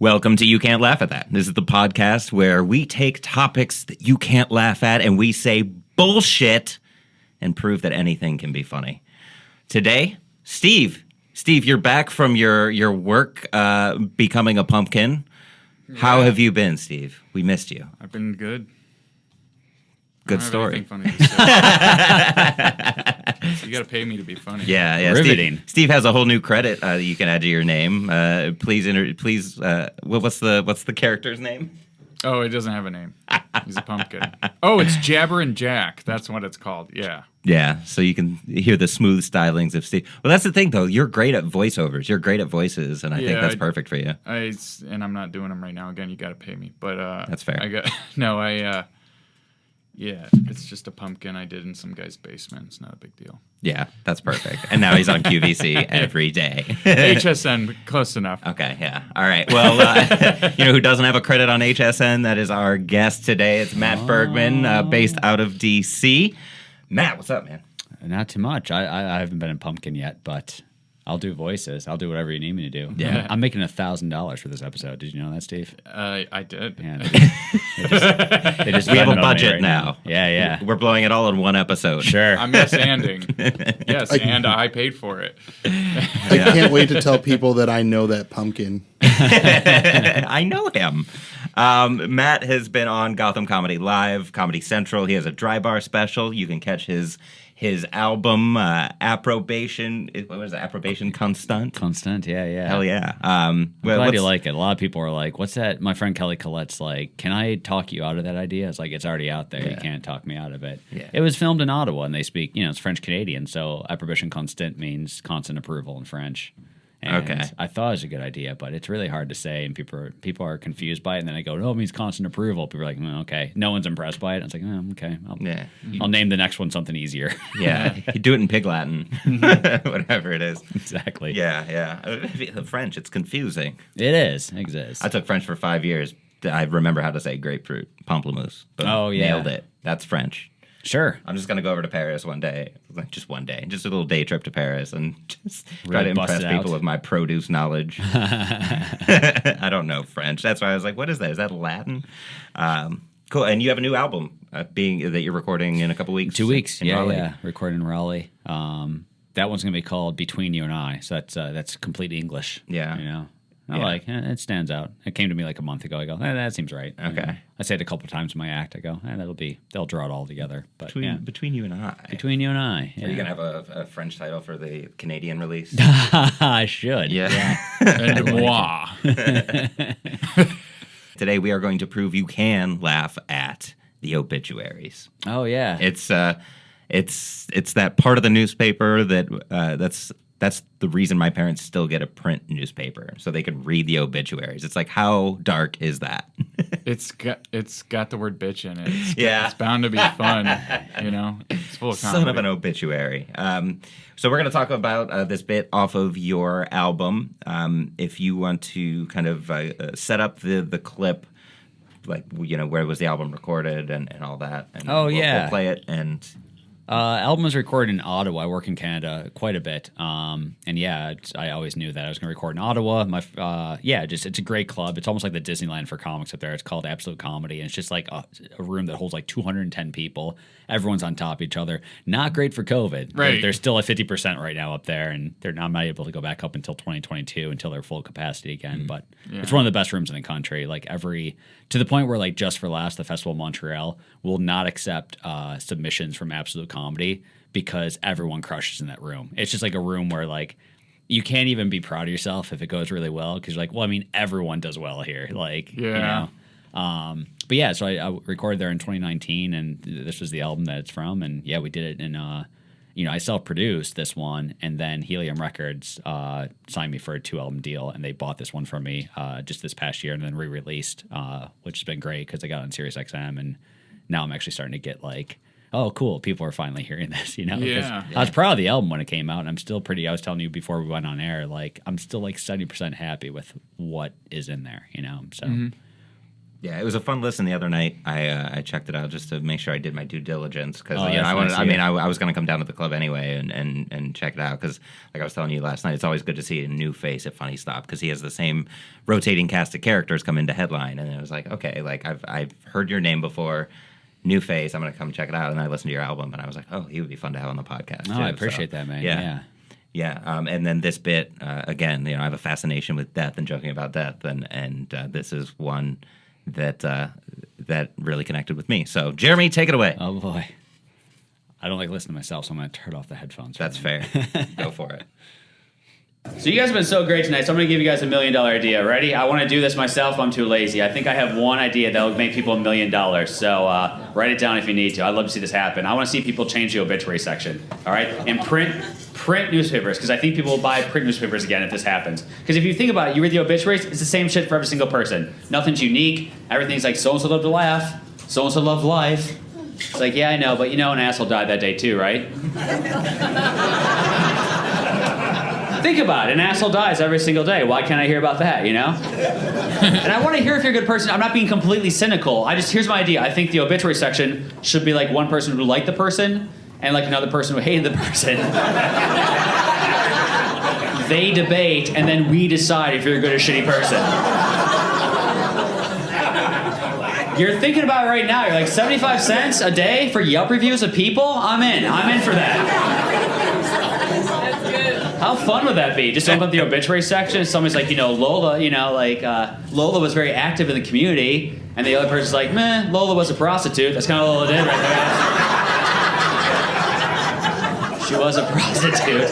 Welcome to You Can't Laugh at That. This is the podcast where we take topics that you can't laugh at and we say bullshit and prove that anything can be funny. Today, Steve. Steve, you're back from your work becoming a pumpkin. Yeah. How have you been, Steve? We missed you. I've been good. Good story. Funny to say. You got to pay me to be funny. Yeah. Riveting. Steve has a whole new credit that you can add to your name. Please. What's the character's name? Oh, it doesn't have a name. He's a pumpkin. Oh, it's Jabber and Jack. That's what it's called. Yeah. Yeah. So you can hear the smooth stylings of Steve. Well, that's the thing, though. You're great at voiceovers. You're great at voices, and I think that's perfect for you. And I'm not doing them right now. Again, you got to pay me. But that's fair. Yeah, it's just a pumpkin I did in some guy's basement. It's not a big deal. Yeah, that's perfect. And now he's on QVC every day. HSN, close enough. Okay, yeah. All right. Well, you know who doesn't have a credit on HSN? That is our guest today. It's Matt Bergman, based out of D.C. Matt, what's up, man? Not too much. I haven't been in pumpkin yet, but I'll do voices. I'll do whatever you need me to do. Yeah. I'm making $1,000 for this episode. Did you know that, Steve? I did. Yeah. We have a budget now. Yeah. We're blowing it all in one episode. Sure. I'm yes-anding. Yes, and I paid for it. I can't wait to tell people that I know that pumpkin. I know him. Matt has been on Gotham Comedy Live, Comedy Central. He has a DryBar special. You can catch his album, Approbation. What was it? Approbation Constante? Constante, yeah. Hell yeah. I'm glad you like it. A lot of people are like, what's that? My friend Kelly Collette's like, can I talk you out of that idea? It's like, it's already out there. Yeah. You can't talk me out of it. Yeah. It was filmed in Ottawa, and they speak, it's French-Canadian, so Approbation Constante means constant approval in French. And okay. I thought it was a good idea, but it's really hard to say, and people are confused by it. And then I go, "No, it means constant approval." People are like, "Okay." No one's impressed by it. I was like, "Oh, okay." I'll name the next one something easier. Yeah, you do it in Pig Latin, whatever it is. Exactly. Yeah. The French, it's confusing. It is. It exists. I took French for 5 years. I remember how to say grapefruit, pamplemousse. Boom. Oh yeah, nailed it. That's French. Sure. I'm just going to go over to Paris one day. Just one day. Just a little day trip to Paris and just try to impress people with my produce knowledge. I don't know French. That's why I was like, what is that? Is that Latin? Cool. And you have a new album that you're recording in a couple weeks? 2 weeks. In Raleigh. Yeah. Recording in Raleigh. That one's going to be called Between You and I. So that's complete English. Yeah. It stands out. It came to me like a month ago. I go, that seems right. Okay. I say it a couple of times in my act. I go, they'll draw it all together. But Between You and I. Between You and I. Yeah. Are you going to have a French title for the Canadian release? I should. Yeah. And moi. Today we are going to prove you can laugh at the obituaries. Oh, yeah. It's that part of the newspaper that's the reason my parents still get a print newspaper, so they can read the obituaries. It's like, how dark is that? It's got the word bitch in it. It's bound to be fun. It's full of comedy. Son of an obituary. So we're going to talk about this bit off of your album. If you want to kind of set up the clip, like where was the album recorded and all that. And we'll play it and. Album was recorded in Ottawa. I work in Canada quite a bit, I always knew that I was going to record in Ottawa. It's a great club. It's almost like the Disneyland for comics up there. It's called Absolute Comedy, and it's just like a room that holds like 210 people. Everyone's on top of each other. Not great for COVID. Right. They're still at 50% right now up there, and they're not able to go back up until 2022 until they're full capacity again. But it's one of the best rooms in the country. To the point where like Just for Laughs, the Festival of Montreal, will not accept submissions from Absolute Comedy because everyone crushes in that room. It's just like a room where like you can't even be proud of yourself if it goes really well because you're like, well, I mean, everyone does well here. Like, so I recorded there in 2019, and this was the album that it's from, and we did it in I self-produced this one, and then Helium Records signed me for a 2-album deal, and they bought this one from me just this past year and then re-released, which has been great because I got on Sirius XM, and now I'm actually starting to get like, oh, cool, people are finally hearing this, I was proud of the album when it came out, and I'm still I was telling you before we went on air, like, I'm still like 70% happy with what is in there, so. Mm-hmm. Yeah, it was a fun listen the other night. I checked it out just to make sure I did my due diligence because that's I wanted. nice I of mean, you. I was going to come down to the club anyway and check it out because, like I was telling you last night, it's always good to see a new face at Funny Stop because he has the same rotating cast of characters come into headline, and it was like, okay, like I've heard your name before, new face. I'm going to come check it out, and I listened to your album, and I was like, oh, he would be fun to have on the podcast. Oh, too. I appreciate that, man. Yeah. Yeah, and then this bit again. I have a fascination with death and joking about death, and this is one that really connected with me. So, Jeremy, take it away. Oh boy, I don't like listening to myself, so I'm going to turn off the headphones. That's fair. Go for it. So you guys have been so great tonight, so I'm going to give you guys $1 million idea. Ready? I want to do this myself. I'm too lazy. I think I have one idea that will make people $1 million. So write it down if you need to. I'd love to see this happen. I want to see people change the obituary section. All right? And print newspapers, because I think people will buy print newspapers again if this happens. Because if you think about it, you read the obituaries, it's the same shit for every single person. Nothing's unique. Everything's like, so-and-so loved to laugh. So-and-so loved life. It's like, yeah, I know, but an asshole died that day too, right? Think about it. An asshole dies every single day. Why can't I hear about that, And I want to hear if you're a good person. I'm not being completely cynical. Here's my idea. I think the obituary section should be like one person who liked the person and like another person who hated the person. They debate, and then we decide if you're a good or shitty person. You're thinking about it right now. You're like, 75 cents a day for Yelp reviews of people? I'm in for that. How fun would that be? Just open up the obituary section. Somebody's like, Lola, Lola was very active in the community. And the other person's like, meh, Lola was a prostitute. That's kind of what Lola did right there. She was a prostitute.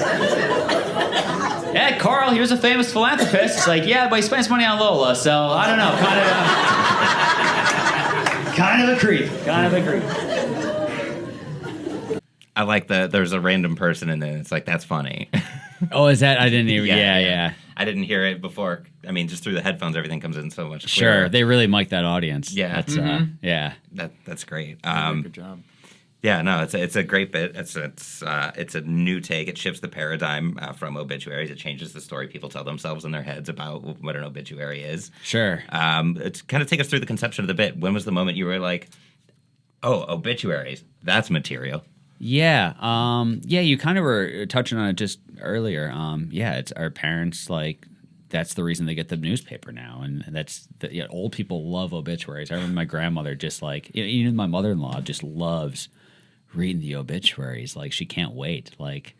Yeah, Carl, he was a famous philanthropist. It's like, yeah, but he spends money on Lola. So, I don't know, kind of a creep. I like there's a random person and then it's like, that's funny. Oh, is that? I didn't even. Yeah. I didn't hear it before. I mean, just through the headphones, everything comes in so much Sure, clearer. they really mic that audience. Yeah. That's, yeah. That's great. Good job. Yeah, no, it's a great bit. It's a new take. It shifts the paradigm from obituaries. It changes the story people tell themselves in their heads about what an obituary is. Sure. It's kind of take us through the conception of the bit. When was the moment you were like, oh, obituaries, that's material? Yeah. You kind of were touching on it just earlier. It's our parents, like, that's the reason they get the newspaper now. And that's old people love obituaries. I remember my grandmother just like, even my mother-in-law just loves reading the obituaries. Like, she can't wait. Like,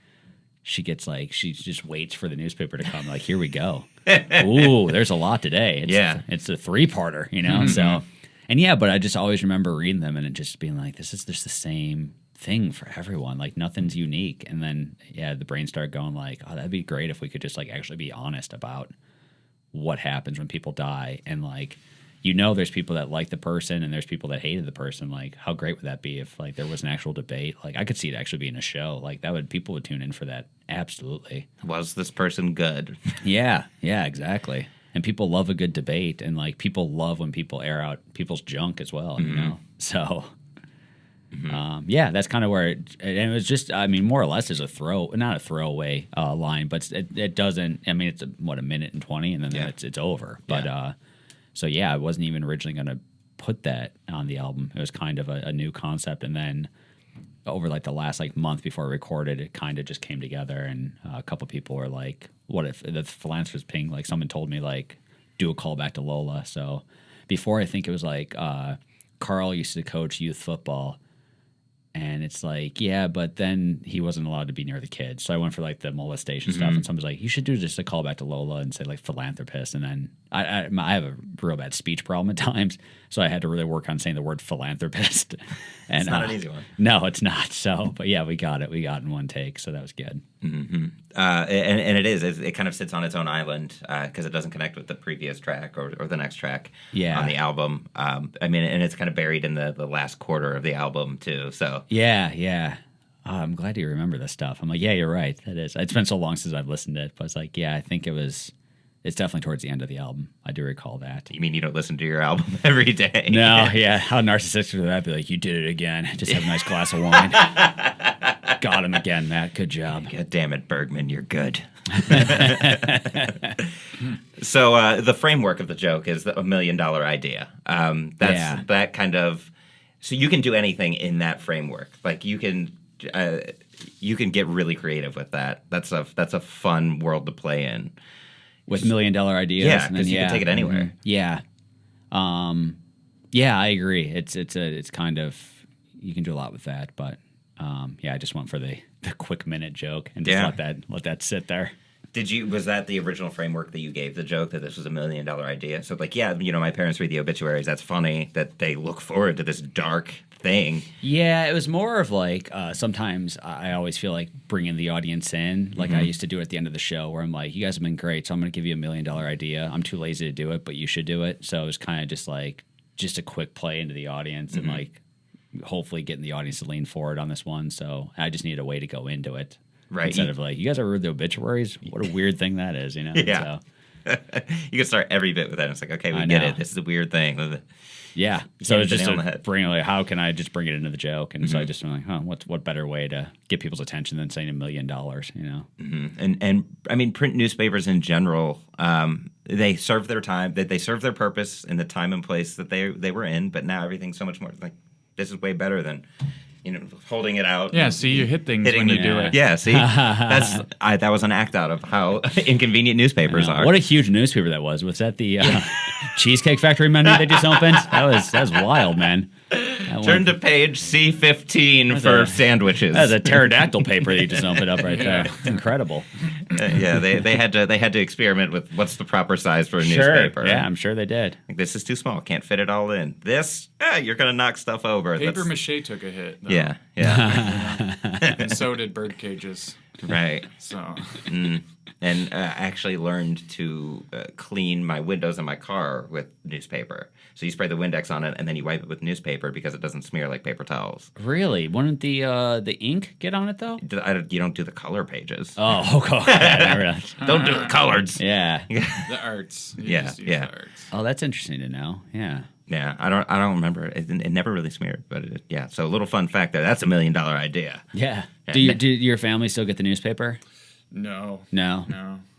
she just waits for the newspaper to come. Like, here we go. Ooh, there's a lot today. It's a 3-parter, Mm-hmm. So, and but I just always remember reading them and it just being like, this is just the same thing for everyone. Like, nothing's unique. And then the brain started going like, oh, that'd be great if we could just like actually be honest about what happens when people die. And like, there's people that like the person and there's people that hated the person. Like, how great would that be if like there was an actual debate? Like, I could see it actually being a show. Like, people would tune in for that. Absolutely. Was this person good? Yeah, exactly. And people love a good debate, and like people love when people air out people's junk as well. So that's kind of where and it was just, I mean, more or less is not a throwaway line, but it doesn't, I mean, it's a minute and 20 and then it's over. But I wasn't even originally going to put that on the album. It was kind of a new concept. And then over like the last like month before I recorded, it kind of just came together. And a couple people were like, what if the philanthropist ping, like someone told me like, do a callback to Lola. So before, I think it was like Carl used to coach youth football. And it's like, but then he wasn't allowed to be near the kids. So I went for like the molestation stuff. And someone's like, you should do just a callback to Lola and say like philanthropist. And then I have a real bad speech problem at times. So I had to really work on saying the word philanthropist. And it's not an easy one. No, it's not. So, but we got it. We got it in one take. So that was good. Mm-hmm. And it kind of sits on its own island because it doesn't connect with the previous track or the next track on the album. I mean, and it's kind of buried in the last quarter of the album too. So yeah. I'm glad you remember this stuff. I'm like, yeah, you're right. That is. It's been so long since I've listened to it, but it's like, I think it's definitely towards the end of the album. I do recall that. You mean you don't listen to your album every day? No, how narcissistic would that be? Like, you did it again. Just have a nice glass of wine. Got him again, Matt. Good job. God damn it, Bergman, you're good. So the framework of the joke is a $1 million idea. That kind of. So you can do anything in that framework. Like you can get really creative with that. That's a fun world to play in. With $1 million ideas. Yeah, because you can take it anywhere. Yeah. Yeah, I agree. It's kind of, you can do a lot with that, but I just went for the quick minute joke and just let that sit there. Was that the original framework that you gave the joke, that this was a $1 million idea? So like, my parents read the obituaries. That's funny that they look forward to this dark thing. Yeah, it was more of like, sometimes I always feel like bringing the audience in. Like I used to do at the end of the show where I'm like, you guys have been great, so I'm going to give you $1 million idea. I'm too lazy to do it, but you should do it. So it was kind of just like, just a quick play into the audience and like hopefully getting the audience to lean forward on this one. So I just needed a way to go into it. Right. Instead of like, you guys ever read the obituaries? What a weird thing that is, Yeah. So, you can start every bit with that. It's like, okay, we get it. This is a weird thing. Yeah. So it's just to bring like, how can I just bring it into the joke? And so I just went like, what better way to get people's attention than saying $1 million? And I mean, print newspapers in general, they serve their time. They serve their purpose in the time and place that they were in. But now everything's so much more like, this is way better than holding it out. Yeah, see, you hit things when you do it. Yeah, see, that was an act out of how inconvenient newspapers are. What a huge newspaper that was. Was that the Cheesecake Factory menu they just opened? That was wild, man. Turn to page C15 for sandwiches. That's a pterodactyl paper that you just opened up right there. Incredible. They had to experiment with what's the proper size for a newspaper. Yeah, I'm sure they did. Like, this is too small. Can't fit it all in. This, you're going to knock stuff over. Paper mache took a hit, though. Yeah. And so did bird cages. Right. So. And I actually learned to clean my windows in my car with newspaper. So you spray the Windex on it, and then you wipe it with newspaper because it doesn't smear like paper towels. Really? Wouldn't the ink get on it, though? You don't do the color pages. Oh, okay. Don't do the colors. Yeah. The arts. The arts. Oh, that's interesting to know. Yeah. Yeah, I don't remember. It never really smeared, but so a little fun fact there. That's $1 million idea. Yeah. Do your family still get the newspaper? No.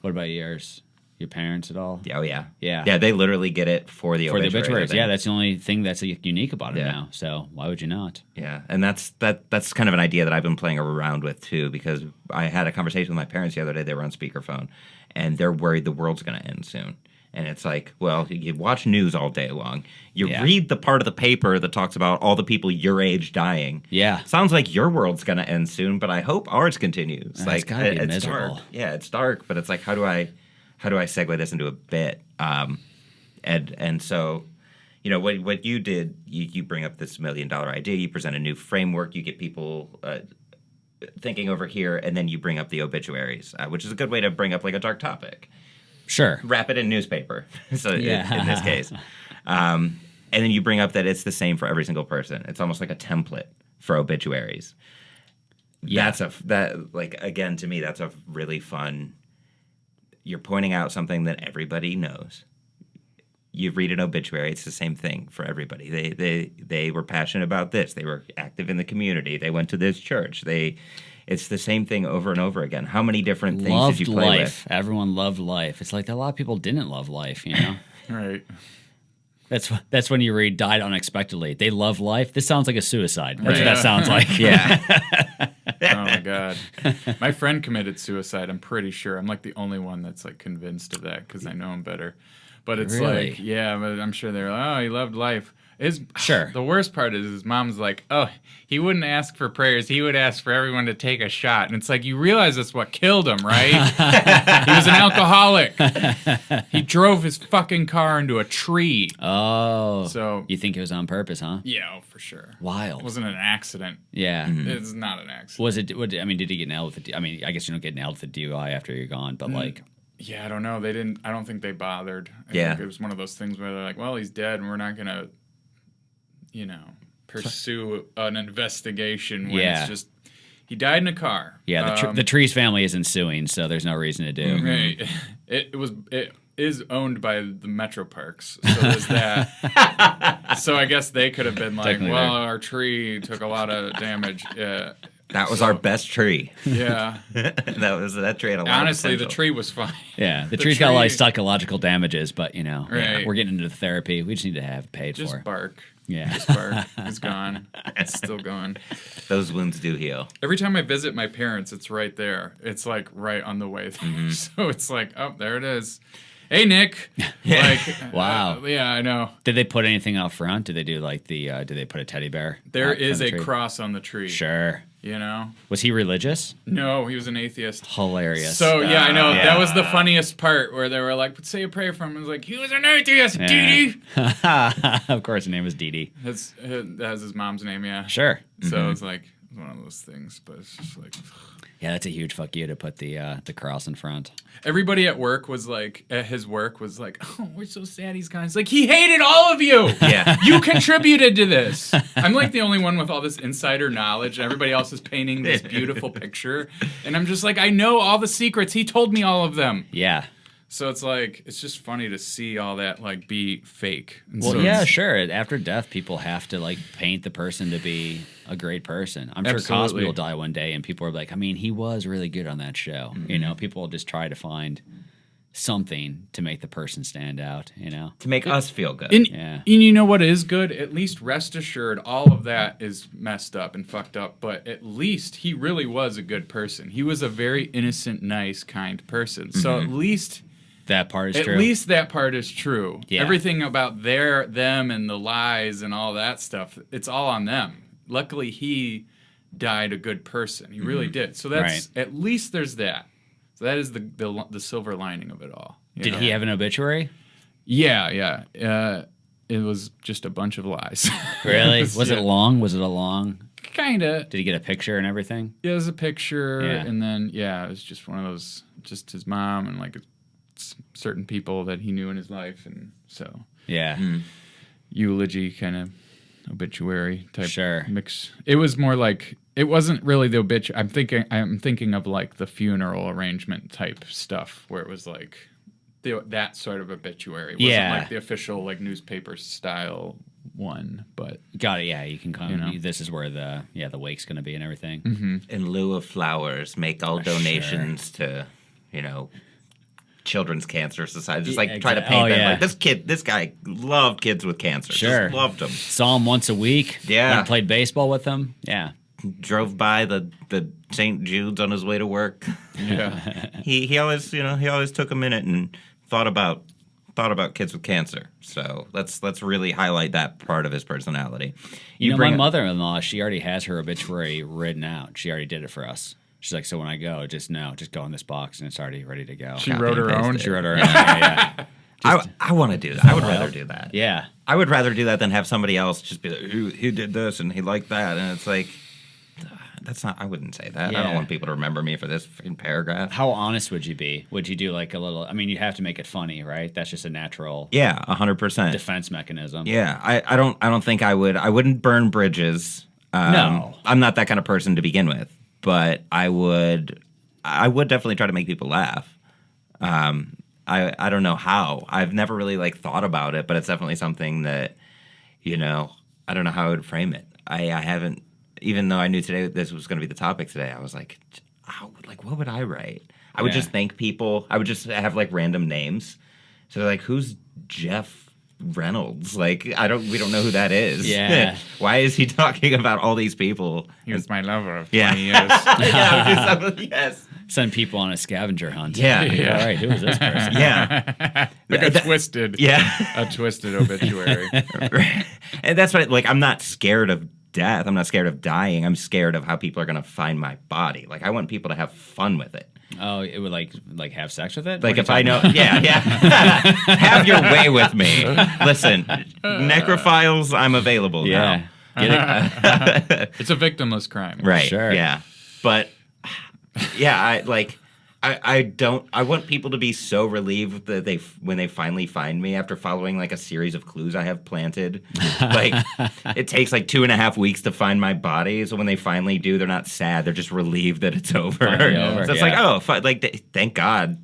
What about yours? Your parents at all? Oh, yeah. Yeah. Yeah, they literally get it for the obituaries. Yeah, that's the only thing that's unique about it now. So why would you not? Yeah, and that's kind of an idea that I've been playing around with, too, because I had a conversation with my parents the other day. They were on speakerphone, and they're worried the world's going to end soon. And it's like, well, you watch news all day long. You read the part of the paper that talks about all the people your age dying. Yeah. Sounds like your world's going to end soon, but I hope ours continues. It's gotta be miserable. Dark. Yeah, it's dark, but it's like, how do I segue this into a bit? And so, what you did, you bring up this $1 million idea, you present a new framework, you get people thinking over here, and then you bring up the obituaries, which is a good way to bring up like a dark topic. Sure. Wrap it in newspaper. So in this case. And then you bring up that it's the same for every single person. It's almost like a template for obituaries. Yeah. Again, to me, that's a really fun. You're pointing out something that everybody knows. You read an obituary, it's the same thing for everybody. They were passionate about this. They were active in the community. They went to this church. It's the same thing over and over again. How many different things did you play with? Everyone loved life. It's like a lot of people didn't love life, Right. That's when you read died unexpectedly. They love life. This sounds like a suicide. That's what that sounds like. Yeah. Oh my God. My friend committed suicide. I'm pretty sure. I'm like the only one that's like convinced of that because I know him better. But it's Really? like, but I'm sure they're like, oh, he loved life. Sure. The worst part is his mom's like, oh, he wouldn't ask for prayers. He would ask for everyone to take a shot. And it's like, you realize that's what killed him, right? He was an alcoholic. He drove his fucking car into a tree. Oh. So you think it was on purpose, huh? Yeah, for sure. Wild. It wasn't an accident. Yeah. It's not an accident. Was it? Did he get nailed with the? I mean, I guess you don't get nailed with the DUI after you're gone, but like. Yeah, I don't know. They didn't. I don't think they bothered. I think it was one of those things where they're like, well, he's dead, and we're not gonna, pursue an investigation when it's just he died in a car. Yeah, the Trees family isn't suing, so there's no reason to do. Right. It is owned by the Metro Parks, so there's that. So I guess they could have been like, well, our tree took a lot of damage. That was our best tree. Yeah. that tree had a lot Honestly, of the potential. tree was fine. Yeah, the The tree's got a lot of tree- psychological damages, but Right. we're getting into the therapy. We just need to have it paid Just for. bark. Yeah. Just bark. It's gone. It's still gone. Those wounds do heal. Every time I visit my parents, it's right there. It's like right on the way there. So it's like, oh, there it is. Hey, Nick. Like, Wow. yeah, I know. Did they put anything out front? Did they do like did they put a teddy bear? There out is front a of the tree? cross on the tree. Sure. You know? Was he religious? No, he was an atheist. Hilarious. So yeah, I know Yeah. that was the funniest part where they were like, "Say a prayer for him." I was like, "He was an atheist, Yeah. Dee Dee." Of course, his name was Dee Dee. That has his mom's name, yeah. Sure. So it's like one of those things, but it's just like Yeah, that's a huge fuck you to put the cross in front. everybody at work was like, at his work was like, "Oh, we're so sad he's gone." It's like he hated all of you. Yeah. You contributed to this. I'm like the only one with all this insider knowledge, and everybody else is painting this beautiful picture, and I'm just like, I know all the secrets. He told me all of them. Yeah. So it's like, it's just funny to see all that like be fake. And Well, so yeah, it's- sure. After death, people have to like paint the person to be a great person. I'm sure Cosby Absolutely. will die one day, and people are like, I mean, he was really good on that show. You know, people will just try to find something to make the person stand out. You know. To make us feel good. And, Yeah. and you know what is good? At least rest assured, all of that is messed up and fucked up, but at least he really was a good person. He was a very innocent, nice, kind person. So at least That part is true. At least that part is true. Yeah. Everything about them and the lies and all that stuff, it's all on them. Luckily, he died a good person. He really did. So that's at least there's that. So that is the silver lining of it all. you Did know? he have an obituary? Yeah. It was just a bunch of lies. Really? Was Yeah. it long? Was it a long? Kinda. Did he get a picture and everything? Yeah, there's a picture, Yeah. and then it was just one of those, just his mom and like certain people that he knew in his life, and so Yeah. eulogy kind of obituary type Sure. mix. It was more like, it wasn't really the obituary. I'm thinking of like the funeral arrangement type stuff where it was like that sort of obituary. It wasn't Yeah. like the official like newspaper style one, but Got it. Yeah, you can come. You know. This is where the wake's going to be and everything. In lieu of flowers, make all donations to, Children's Cancer Society. Just like try to paint Oh, them yeah. like this guy loved kids with cancer. Sure. Just loved them. Saw him once a week. Yeah. Went and played baseball with him. Yeah. Drove by the St. Jude's on his way to work. yeah. He always he always took a minute and thought about kids with cancer. So let's really highlight that part of his personality. You know, bring my up- mother-in-law, she already has her obituary written out. She already did it for us. She's like, so when I go, just go in this box, and it's already ready to go. She Copy wrote and her own. paste She wrote her own. Yeah. I want to do that. I would rather do that. Yeah. I would rather do that than have somebody else just be like, he did this and he liked that. And it's like, that's not, I wouldn't say that. I Yeah. don't want people to remember me for this freaking paragraph. How honest would you be? Would you do like a little? I mean, you'd have to make it funny, right? That's just a natural Yeah, 100%. defense mechanism. Yeah, I don't think I would. I wouldn't burn bridges. No. I'm not that kind of person to begin with. But I would definitely try to make people laugh. I don't know how. I've never really like thought about it, but it's definitely something that, I don't know how I would frame it. I haven't, even though I knew today this was going to be the topic today, I was like, what would I write? I would Yeah. just thank people. I would just have like random names. So like, who's Jeff Reynolds? Like, we don't know who that is. Yeah. Why is he talking about all these people? He was my lover of Yeah. 20 years. Yes. Send people on a scavenger hunt. Yeah. All right, who is this person? Yeah. Like a twisted, Yeah. a twisted obituary. And that's what, like, I'm not scared of death. I'm not scared of dying. I'm scared of how people are going to find my body. Like, I want people to have fun with it. Oh, it would like have sex with it? Like, What if are I you know, talking yeah. Have your way with me. Listen, necrophiles, I'm available about? Yeah. now. Get it? It's a victimless crime. Right. Sure. Yeah. But yeah, I want people to be so relieved that when they finally find me after following like a series of clues I have planted. Like it takes like 2.5 weeks to find my body. So when they finally do, they're not sad. They're just relieved that it's over. Finally over, So it's yeah. like, thank God.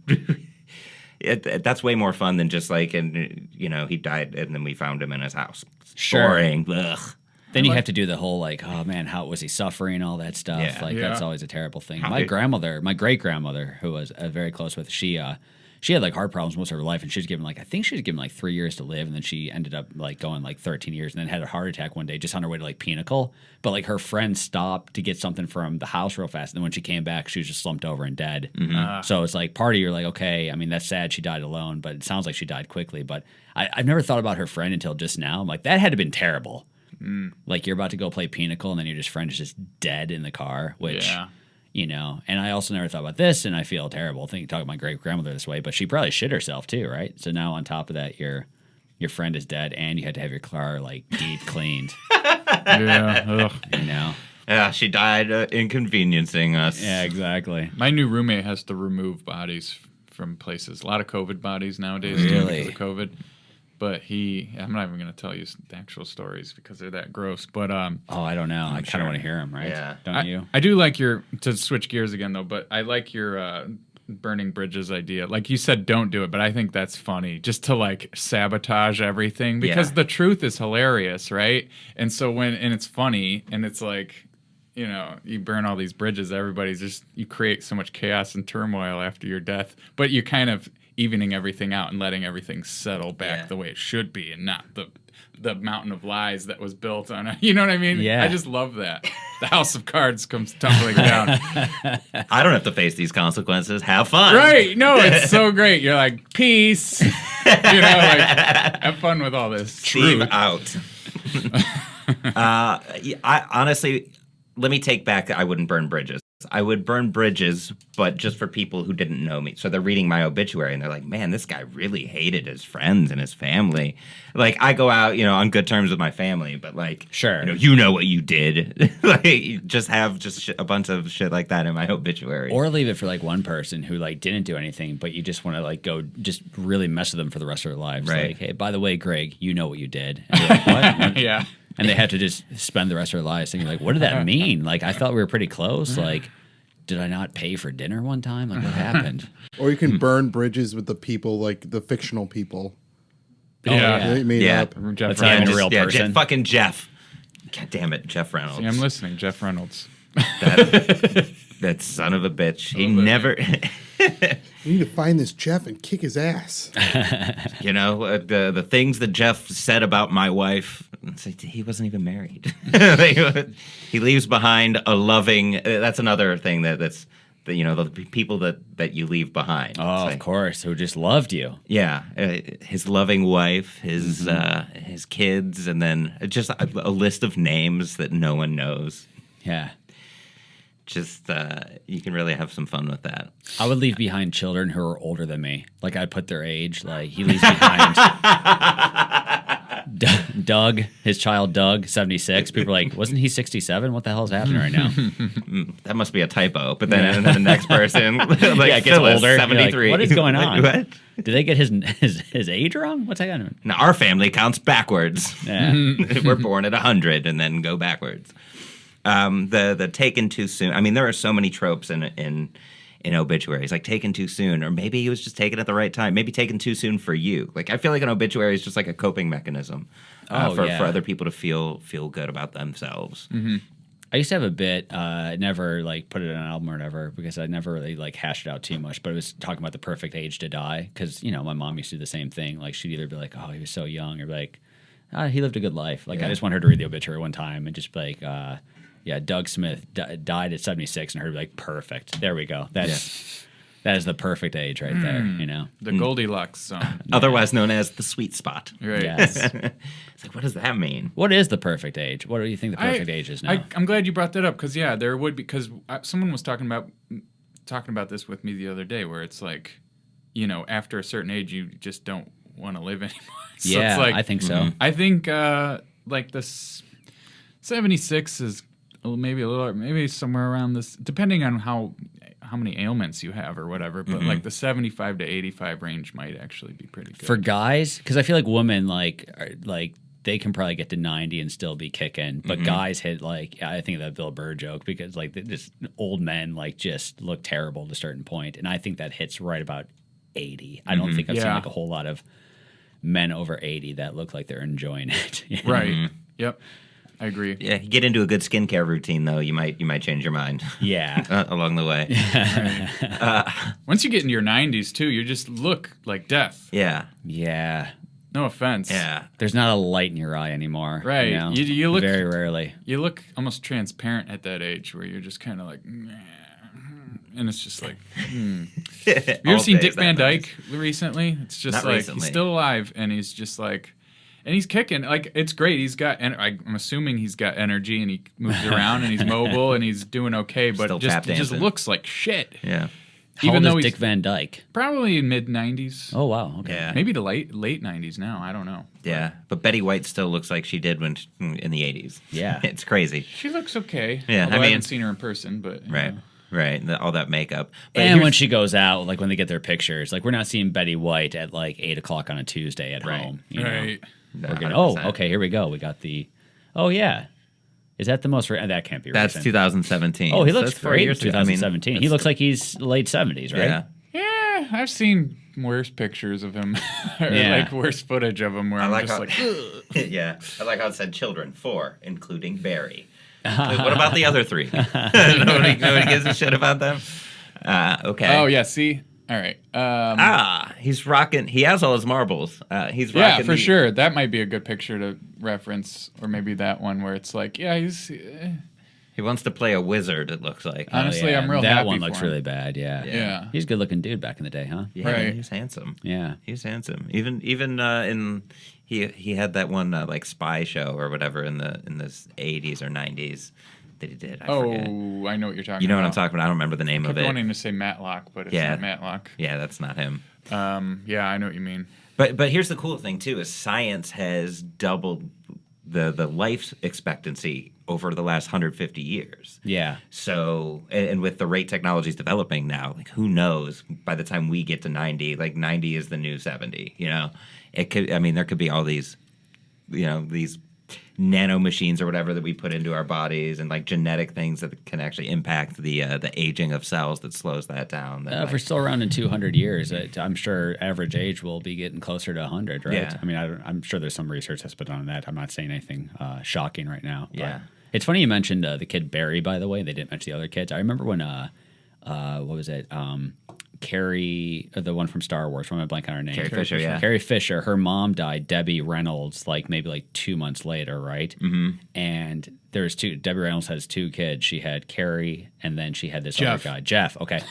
That's way more fun than just like, he died and then we found him in his house. Sure. Boring. Ugh. Then you have to do the whole like, oh man, how was he suffering, all that stuff. Yeah. Like Yeah. that's always a terrible thing. How My did- great grandmother, who was very close with, she had like heart problems most of her life, and she was given I think she was given like 3 years to live, and then she ended up like going like 13 years, and then had a heart attack one day just on her way to like Pinnacle. But like her friend stopped to get something from the house real fast, and then when she came back, she was just slumped over and dead. So it's like part of you're like, okay, I mean that's sad she died alone, but it sounds like she died quickly. But I've never thought about her friend until just now. I'm like, that had to have been terrible. Like you're about to go play Pinnacle, and then your friend is just dead in the car, which. Yeah. You know, and I also never thought about this, and I feel terrible talking about my great grandmother this way, but she probably shit herself too, right? So now on top of that, your friend is dead, and you had to have your car like deep cleaned. Yeah. Ugh. You know? Yeah, she died inconveniencing us. Yeah, exactly. My new roommate has to remove bodies from places. A lot of COVID bodies nowadays Really? because of COVID. But I'm not even going to tell you the actual stories because they're that gross. But Oh, I don't know. I kind sure. of want to hear him, right? Yeah. Don't you? I do like to switch gears again though, but I like your burning bridges idea. Like you said, don't do it, but I think that's funny just to like sabotage everything because Yeah. the truth is hilarious, right? And so and it's funny and it's like, you know, you burn all these bridges, you create so much chaos and turmoil after your death, but you're kind of evening everything out and letting everything settle back the way it should be and not the mountain of lies that was built on it. You know what I mean? Yeah. I just love that. The house of cards comes tumbling down. I don't have to face these consequences. Have fun. Right. No, it's so great. You're like, peace. You know, like, have fun with all this Steve truth. out. I honestly, let me take back. I wouldn't burn bridges. I would burn bridges, but just for people who didn't know me. So they're reading my obituary and they're like, man, this guy really hated his friends and his family. Like, I go out, on good terms with my family, but like, Sure. you know what you did. Like, just have a bunch of shit like that in my obituary. Or leave it for like one person who like didn't do anything, but you just want to like go just really mess with them for the rest of their lives. Right. Like, hey, by the way, Greg, you know what you did. And you're like, what? Yeah. And they have to just spend the rest of their lives thinking, like, what did that mean? Like, I thought we were pretty close. Like, did I not pay for dinner one time? Like, what happened? Or you can burn bridges with the people, like the fictional people. Yeah. They made Yeah. up. That's Jeff not even Reynolds. a real yeah, person. fucking Jeff. God damn it, Jeff Reynolds. See, I'm listening. Jeff Reynolds. That son of a bitch. He never, You need to find this Jeff and kick his ass. the things that Jeff said about my wife, it's like, he wasn't even married. He leaves behind a loving, that's another thing that's, the people that you leave behind. Oh, It's of like, course. Who just loved you. yeah, his loving wife, his kids, and then just a list of names that no one knows. Yeah. Just you can really have some fun with that. I would leave behind children who are older than me. Like, I'd put their age. Like, he leaves behind Doug, his child Doug, 76. People are like, wasn't he 67? What the hell is happening right now? That must be a typo. But then and then the next person, like Yeah, it gets Phyllis, older. You're like, 73. what is going on? What? Did they get his age wrong? What's that on? Now our family counts backwards. Yeah. We're born at 100 and then go backwards. The taken too soon. I mean, there are so many tropes in obituaries, like taken too soon, or maybe he was just taken at the right time. Maybe taken too soon for you. Like, I feel like an obituary is just like a coping mechanism for other people to feel good about themselves. Mm-hmm. I used to have a bit, never like put it on an album or whatever, because I never really like hashed it out too much, but it was talking about the perfect age to die. Because, my mom used to do the same thing. Like, she'd either be like, oh, he was so young, or be like, he lived a good life. Like, I just want her to read the obituary one time and just be like, Doug Smith died at 76, and her be like, perfect. There we go. That is the perfect age right there, The Goldilocks zone. Otherwise known as the sweet spot. Right. Yes. It's like, what does that mean? What is the perfect age? What do you think the perfect age is now? I'm glad you brought that up because there would be because someone was talking about this with me the other day where it's like, after a certain age you just don't want to live anymore. So yeah, it's like, I think so. I think like this 76 is maybe somewhere around this, depending on how many ailments you have or whatever. But like the 75 to 85 range might actually be pretty good For guys, because I feel like women they can probably get to 90 and still be kicking, but guys hit I think of that Bill Burr joke because just old men just look terrible to a certain point, and I think that hits right about 80. I don't think I've seen Yeah. like a whole lot of men over 80 that look like they're enjoying it. Right. Yep. I agree. Yeah, you get into a good skincare routine though, you might change your mind Yeah. along the way. Once you get into your 90s too, you just look like death. Yeah, Yeah. No offense. yeah. There's not a light in your eye anymore. Right. You know? You look very rarely. You look almost transparent at that age, where you're just kind of like, "Meh," and it's just like. Have you ever seen Dick Van Dyke recently? It's just Not like recently. he's still alive, and he's just like, and he's kicking. Like it's great. He's got, and I'm assuming he's got energy, and he moves around, and he's mobile, and he's doing okay. But Still just tap it just dancing. looks like shit. Yeah. How Even old though is he's Dick Van Dyke? probably in mid 90s. Oh, wow. Okay. Yeah. Maybe the late 90s now. I don't know. Yeah. But Betty White still looks like she did in the 80s. Yeah. It's crazy. She looks okay. Yeah, Although I I mean- haven't seen her in person, but you Right. know. Right. All that makeup. But And here's- when she goes out, like when they get their pictures, like we're not seeing Betty White at like 8 o'clock on a Tuesday at Right. home. You know? Right. We're gonna, 100%. okay, here we go. We got the, oh, yeah. Is that the most, that can't be That's recent. 2017. Oh, he So looks that's 4 great in years ago. I mean, 2017. He it's looks like he's late 70s, right? Yeah. Yeah, I've seen worse pictures of him, or Yeah. like worse footage of him where I I'm like just how, like, yeah, I like how it said children, 4, including Barry. What about the other 3? nobody gives a shit about them. Okay. oh yeah, see, all right, He's rocking. He has all his marbles. He's yeah, rocking. for sure, that might be a good picture to reference, or maybe that one where it's like, yeah, he's He wants to play a wizard. It looks like. Honestly, I'm real That happy one for looks him. really bad, yeah. Yeah. He's a good looking dude back in the day, huh? Yeah, Right. he's handsome. Yeah. He's handsome. Even in he had that one like spy show or whatever in the 80s or 90s that he did. I forget. Oh, I know what you're talking about. You know what I'm talking about? I don't remember the name I of kept it. wanting to say Matlock, but it's Yeah. not Matlock. Yeah, that's not him. Yeah, I know what you mean. But here's the cool thing too: is science has doubled the life expectancy over the last 150 years. Yeah. So, and with the rate technology's developing now, like who knows? By the time we get to 90, like 90 is the new 70. You know, it could. I mean, there could be all these, these nano machines or whatever that we put into our bodies, and like genetic things that can actually impact the aging of cells that slows that down. That, If we're still around in 200 years, I'm sure average age will be getting closer to 100, right? Yeah. I mean, I'm sure there's some research that's been done on that. I'm not saying anything shocking right now. But Yeah. It's funny you mentioned the kid Barry, by the way. They didn't mention the other kids. I remember when, what was it? Carrie, the one from Star Wars. Why am I blank on her name? Carrie Fisher, yeah. Carrie Fisher. Her mom died, Debbie Reynolds, maybe 2 months later, right? Mm-hmm. And there's two. Debbie Reynolds has 2 kids. She had Carrie, and then she had this Jeff. other guy, Jeff. Okay.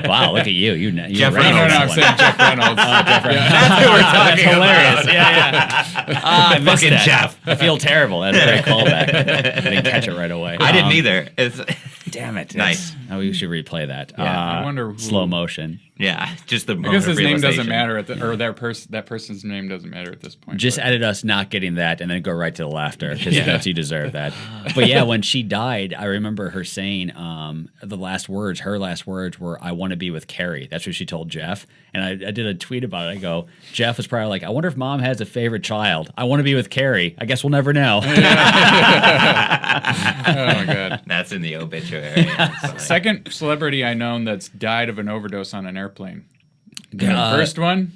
Wow, look at you. You Jeff Reynolds. Reynolds. No, I'm saying Jeff Reynolds. That's who we're talking Hilarious. about. Yeah. I missed Fucking that. Jeff. I feel terrible. That's a great callback. I didn't catch it right away. I didn't either. It's Damn it. Nice. Oh, we should replay that. Yeah, I wonder who- Slow motion. yeah, just the I guess his name doesn't realization. matter or that person's name doesn't matter at this point. Just but- edit us not getting that and then go right to the laughter because you deserve that. But yeah, when she died, I remember her saying her last words were, "I want to be with Carrie." That's what she told Jeff. And I did a tweet about it. I go, Jeff was probably like, "I wonder if mom has a favorite child. I want to be with Carrie. I guess we'll never know." Oh my god. That's in the obituary. That's funny. Second celebrity I known that's died of an overdose on an airplane. Uh, First one,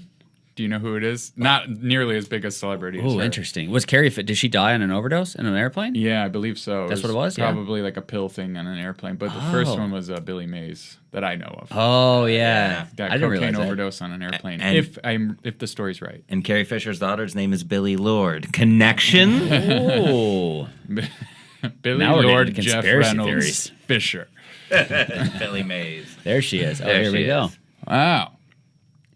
do you know who it is? Not nearly as big a celebrity. as Oh, her. interesting. Was Carrie? Did she die on an overdose in an airplane? Yeah, I believe so. That's what it was? Yeah. Probably like a pill thing on an airplane. But the first one was Billy Mays that I know of. Oh yeah, Got I didn't cocaine realize that. overdose on an airplane. And- if the story's right. And Carrie Fisher's daughter's name is Billy Lord. Connection? Oh, Billy Now we're getting Lord into Jeff conspiracy Reynolds theories. Fisher. Billy Mays. there she is. Oh, There here she we go. is. Wow.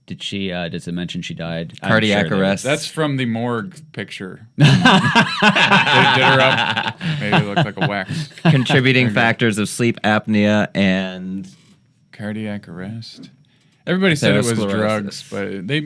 Did she? Does it mention she died? I'm Cardiac sure that- arrest. That's from the morgue picture. Did her up. Made it look like a wax. Contributing factors of sleep apnea and Cardiac arrest. Everybody said it was Atherosclerosis. drugs, but they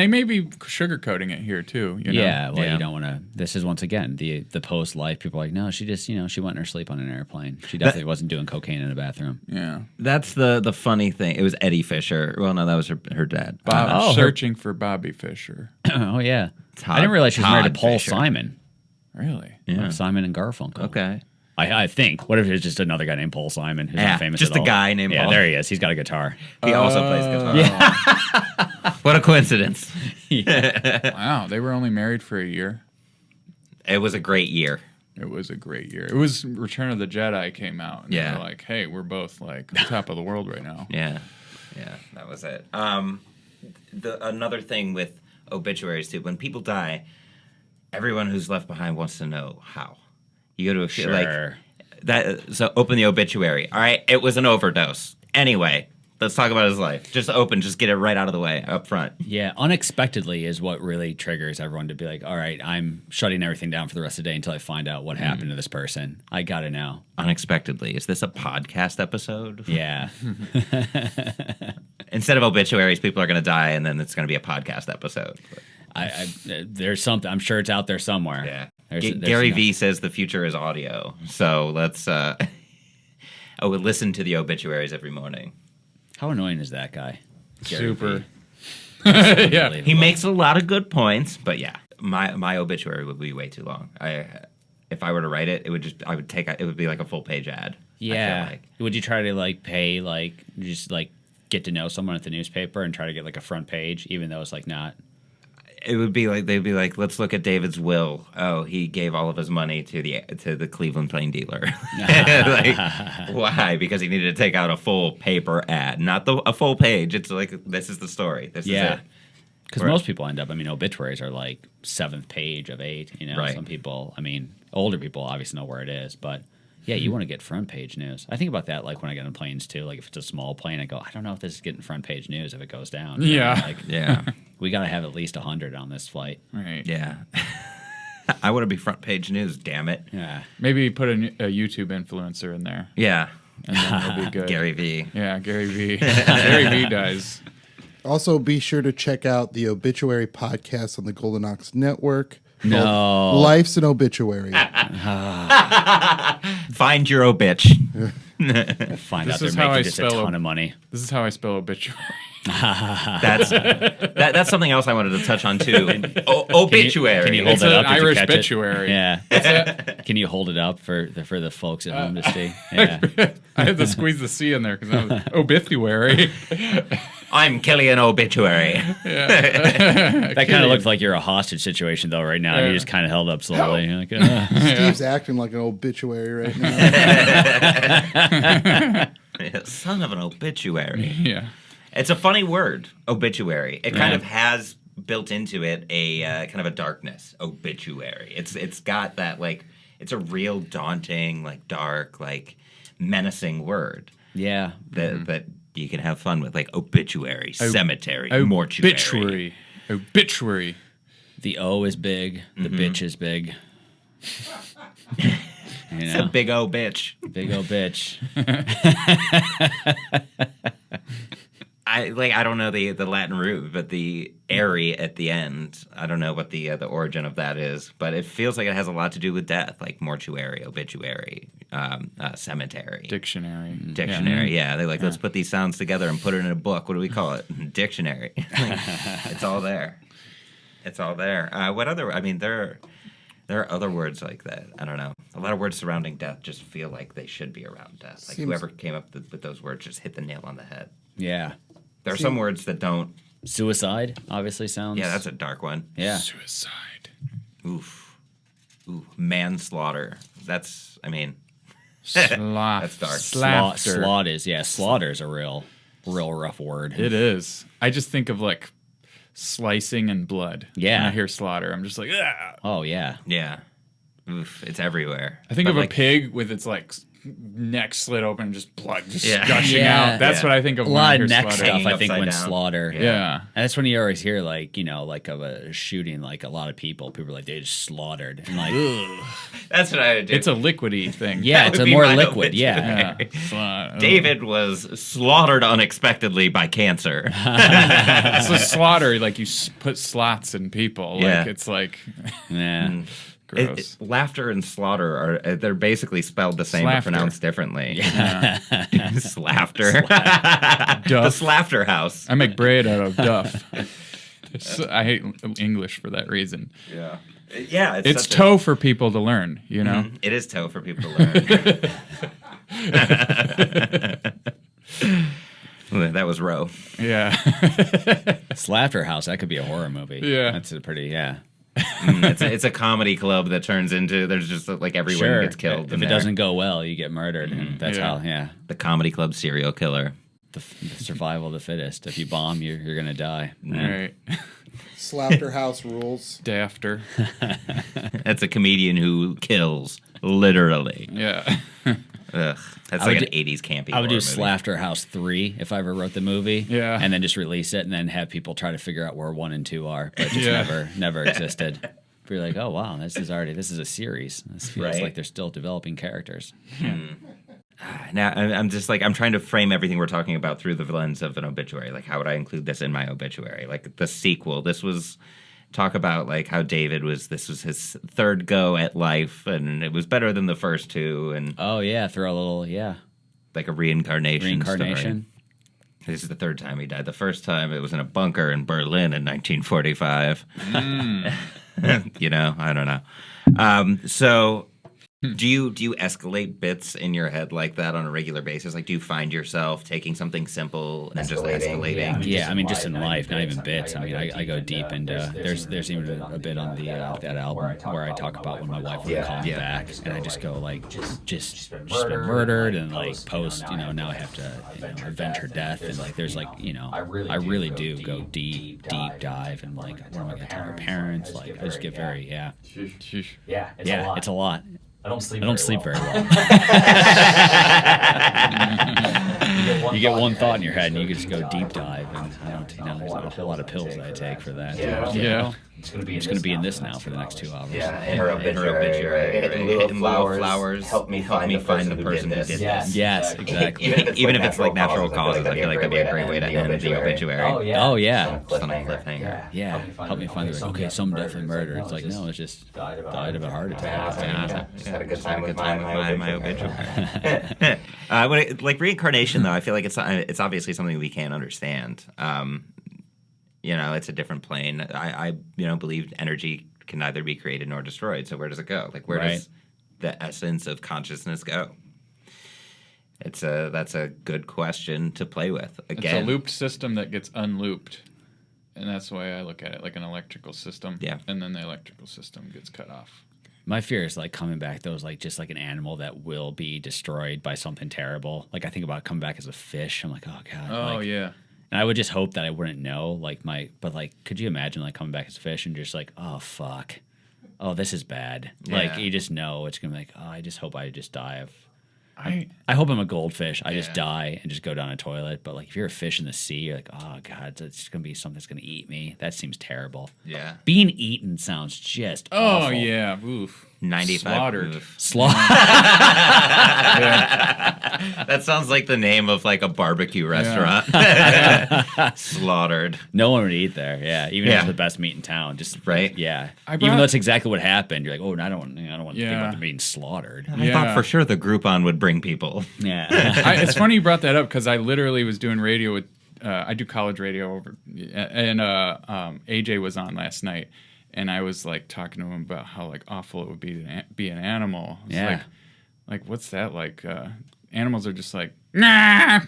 may be sugarcoating it here too. You know? Yeah, well, Yeah. you don't want to. This is once again the post life. People are like, no, she just she went in her sleep on an airplane. She definitely wasn't doing cocaine in a bathroom. Yeah. that's the funny thing. It was Eddie Fisher. Well, no, that was her dad. Bob, searching for Bobby Fisher. Oh yeah, Todd- I didn't realize she was married Todd to Paul Fisher. Simon. Really? Of Simon and Garfunkel. Okay. I think. What if it's just another guy named Paul Simon who's Yeah, not famous just at a all? guy named Yeah, Paul. there he is. He's got a guitar. He also plays guitar. What a coincidence. Wow. They were only married for a year. It was a great year. It was a great year. It was Return of the Jedi came out. And Yeah. they were like, hey, we're both like on top of the world right now. Yeah, that was it. Another thing with obituaries too, when people die, everyone who's left behind wants to know how. You go to Sure. like that. So open the obituary. All right, it was an overdose. Anyway, let's talk about his life. Just get it right out of the way up front. Yeah, unexpectedly is what really triggers everyone to be like, all right, I'm shutting everything down for the rest of the day until I find out what happened to this person. I got to know. Unexpectedly, is this a podcast episode? Yeah. Instead of obituaries, people are going to die, and then it's going to be a podcast episode. There's something. I'm sure it's out there somewhere. Yeah. There's Gary V says the future is audio, so let's. I would listen to the obituaries every morning. How annoying is that guy? Gary Super. V. Yeah. He makes a lot of good points, but yeah, my obituary would be way too long. If I were to write it, it would be like a full page ad. Yeah. I feel like. Would you try to pay just get to know someone at the newspaper and try to get a front page, even though it's not? It would be like they'd be like, let's look at David's will. Oh, he gave all of his money to the Cleveland plain dealer. Why? Because he needed to take out a full paper ad, not a full page. It's like, this is the story. This is it. Because most people end up. Obituaries are 7th page of 8. Right. Some people. Older people obviously know where it is, but. Yeah, you want to get front page news. I think about that when I get on planes too. If it's a small plane, I go, I don't know if this is getting front page news if it goes down. Yeah. Yeah. We got to have at least 100 on this flight. Right. Yeah. I want to be front page news, damn it. Yeah. Maybe put a YouTube influencer in there. Yeah. And then it'll be good. Gary V. Yeah, Gary V. Gary V dies. Also, be sure to check out the Obituary podcast on the Golden Ox Network. No. Life's an Obituary. Find your obitch. Find This out they're is how making I just a spell ton of money. This is how I spell obituary. That's something else I wanted to touch on too. Obituary. Can you hold It's it an up? Did you Irish catch it? obituary. Yeah. Can you hold it up for the folks at home to see? Yeah. I had to squeeze the C in there because I was obituary. I'm Killian Obituary. That kind of looked like you're a hostage situation though right now. Yeah. You just kind of held up slowly. You're like, Steve's acting like an obituary right now. Son of an obituary. Yeah. It's a funny word, obituary. It kind of has built into it a kind of a darkness, obituary. It's got that it's a real daunting, dark, menacing word. yeah. That you can have fun with, obituary, cemetery, mortuary. Obituary. The O is big. The bitch is big. It's a big O bitch. Big O bitch. I don't know the Latin root, but the airy at the end, I don't know what the origin of that is, but it feels like it has a lot to do with death, like mortuary, obituary, cemetery. Dictionary. Dictionary, yeah. They're like, let's put these sounds together and put it in a book. What do we call it? Dictionary. It's all there. It's all there. What other? There are other words like that. I don't know. A lot of words surrounding death just feel like they should be around death. Whoever came up with those words just hit the nail on the head. Yeah. There are some words that don't. Suicide obviously sounds. Yeah, that's a dark one. Yeah. Suicide. Oof. Ooh, manslaughter. That's Sloth. That's dark. Slaughter. Slaughter is a real rough word. It is. I just think of slicing and blood. Yeah. When I hear slaughter, I'm just like, ah. Oh yeah. Yeah. Oof, it's everywhere. I think But, of a pig with its neck slit open and just blood just Yeah. gushing Yeah. out. That's Yeah. what I think of A when I lot hear of neck slaughter. stuff. Hanging I think upside when down. slaughter. Yeah. And that's when you always hear of a shooting, a lot of people are they just slaughtered and That's what I would do. It's a liquidy thing. yeah, That it's would a be more my liquid. obituary. Yeah. Slaughter. David was slaughtered unexpectedly by cancer. It's a slaughter. You put slots in people. Yeah. It's Yeah. gross. Laughter and slaughter they're basically spelled the same but Slafter. pronounced differently. Yeah. Slafter. The Duff. Slafter house. I make bread out of duff. I hate English for that reason. Yeah. Yeah, It's such a- toe for people to learn, you know? It is toe for people to learn. That was Roe. Yeah. Slaughter House. That could be a horror movie. Yeah. That's a pretty. Yeah. It's a comedy club that turns into there's just like everyone gets killed. If it doesn't go well, you get murdered, and that's how. Yeah, the comedy club serial killer. the survival of the fittest. If you bomb, you're gonna die. Right. Slaughterhouse rules. Dafter. That's a comedian who kills literally. Yeah. Ugh, that's I like would an '80s campy. I would do horror movie. Slaughterhouse 3 if I ever wrote the movie. Yeah. And then just release it and then have people try to figure out where 1 and 2 are, but just never existed. But you're like, oh wow, this is a series. This feels Right. like they're still developing characters. Now I'm just like I'm trying to frame everything we're talking about through the lens of an obituary. Like, how would I include this in my obituary? Like the sequel. This was talk about like how David this was his third go at life, and it was better than the first two, and Oh yeah, throw a little like a reincarnation. reincarnation. Story. This is the third time he died. The first time it was in a bunker in Berlin in 1945. You know, I don't know. So. Do you escalate bits in your head like that on a regular basis? Like, do you find yourself taking something simple and just escalating? Yeah, I mean, just in life, not even bits. I mean, I go deep, and there's even a bit on the that album where I talk about when my wife would call me back, and I just go like, just been murdered, and like post, now I have to avenge her death, and like there's like I really do go deep dive, and like what am I gonna tell her parents? Like I just get very it's a lot. I don't sleep very well. You get one thought in your head, and you can just go deep dive. And there's not a whole lot of pills I take for that. Yeah. It's going to be in this now for the next 2 hours. Yeah, in her obituary. In lieu of flowers, help me find the person who did this. Yes, exactly. Even if it's like natural causes, I feel like that'd be a great way to end the obituary. Oh yeah. Just on a cliffhanger. Yeah. Help me find the okay, someone definitely murdered. It's like, no, it's just died of a heart attack. Just had a good time with my obituary. Like reincarnation, though, I feel like it's obviously something we can't understand. It's a different plane. I believe energy can neither be created nor destroyed. So where does it go? Like, where does the essence of consciousness go? That's a good question to play with. Again, It's a looped system that gets unlooped. And that's the way I look at it, like an electrical system. Yeah. And then the electrical system gets cut off. My fear is like coming back, though, is like just like an animal that will be destroyed by something terrible. Like I think about coming back as a fish. I'm like, oh god. Oh, yeah. And I would just hope that I wouldn't know, but could you imagine like coming back as a fish and just like, oh fuck, oh this is bad. Yeah. Like you just know it's gonna be like, oh I just hope I just die of. I hope I'm a goldfish. I just die and just go down a toilet. But like if you're a fish in the sea, you're like, oh god, it's gonna be something that's gonna eat me. That seems terrible. Yeah. Being eaten sounds just awful. Yeah. Oof. 95 Slaughtered. That sounds like the name of like a barbecue restaurant. Slaughtered. No one would eat there. Yeah, even if it's the best meat in town. Just right. Yeah, I even brought- though it's exactly what happened. You're like, oh, I don't want to think Yeah. about them being slaughtered. I thought for sure the Groupon would bring people. Yeah. It's funny you brought that up because I literally was doing radio with. I do college radio over, and AJ was on last night, and I was like talking to him about how like awful it would be to be an animal. It's Yeah. like what's that like? Animals are just like nah.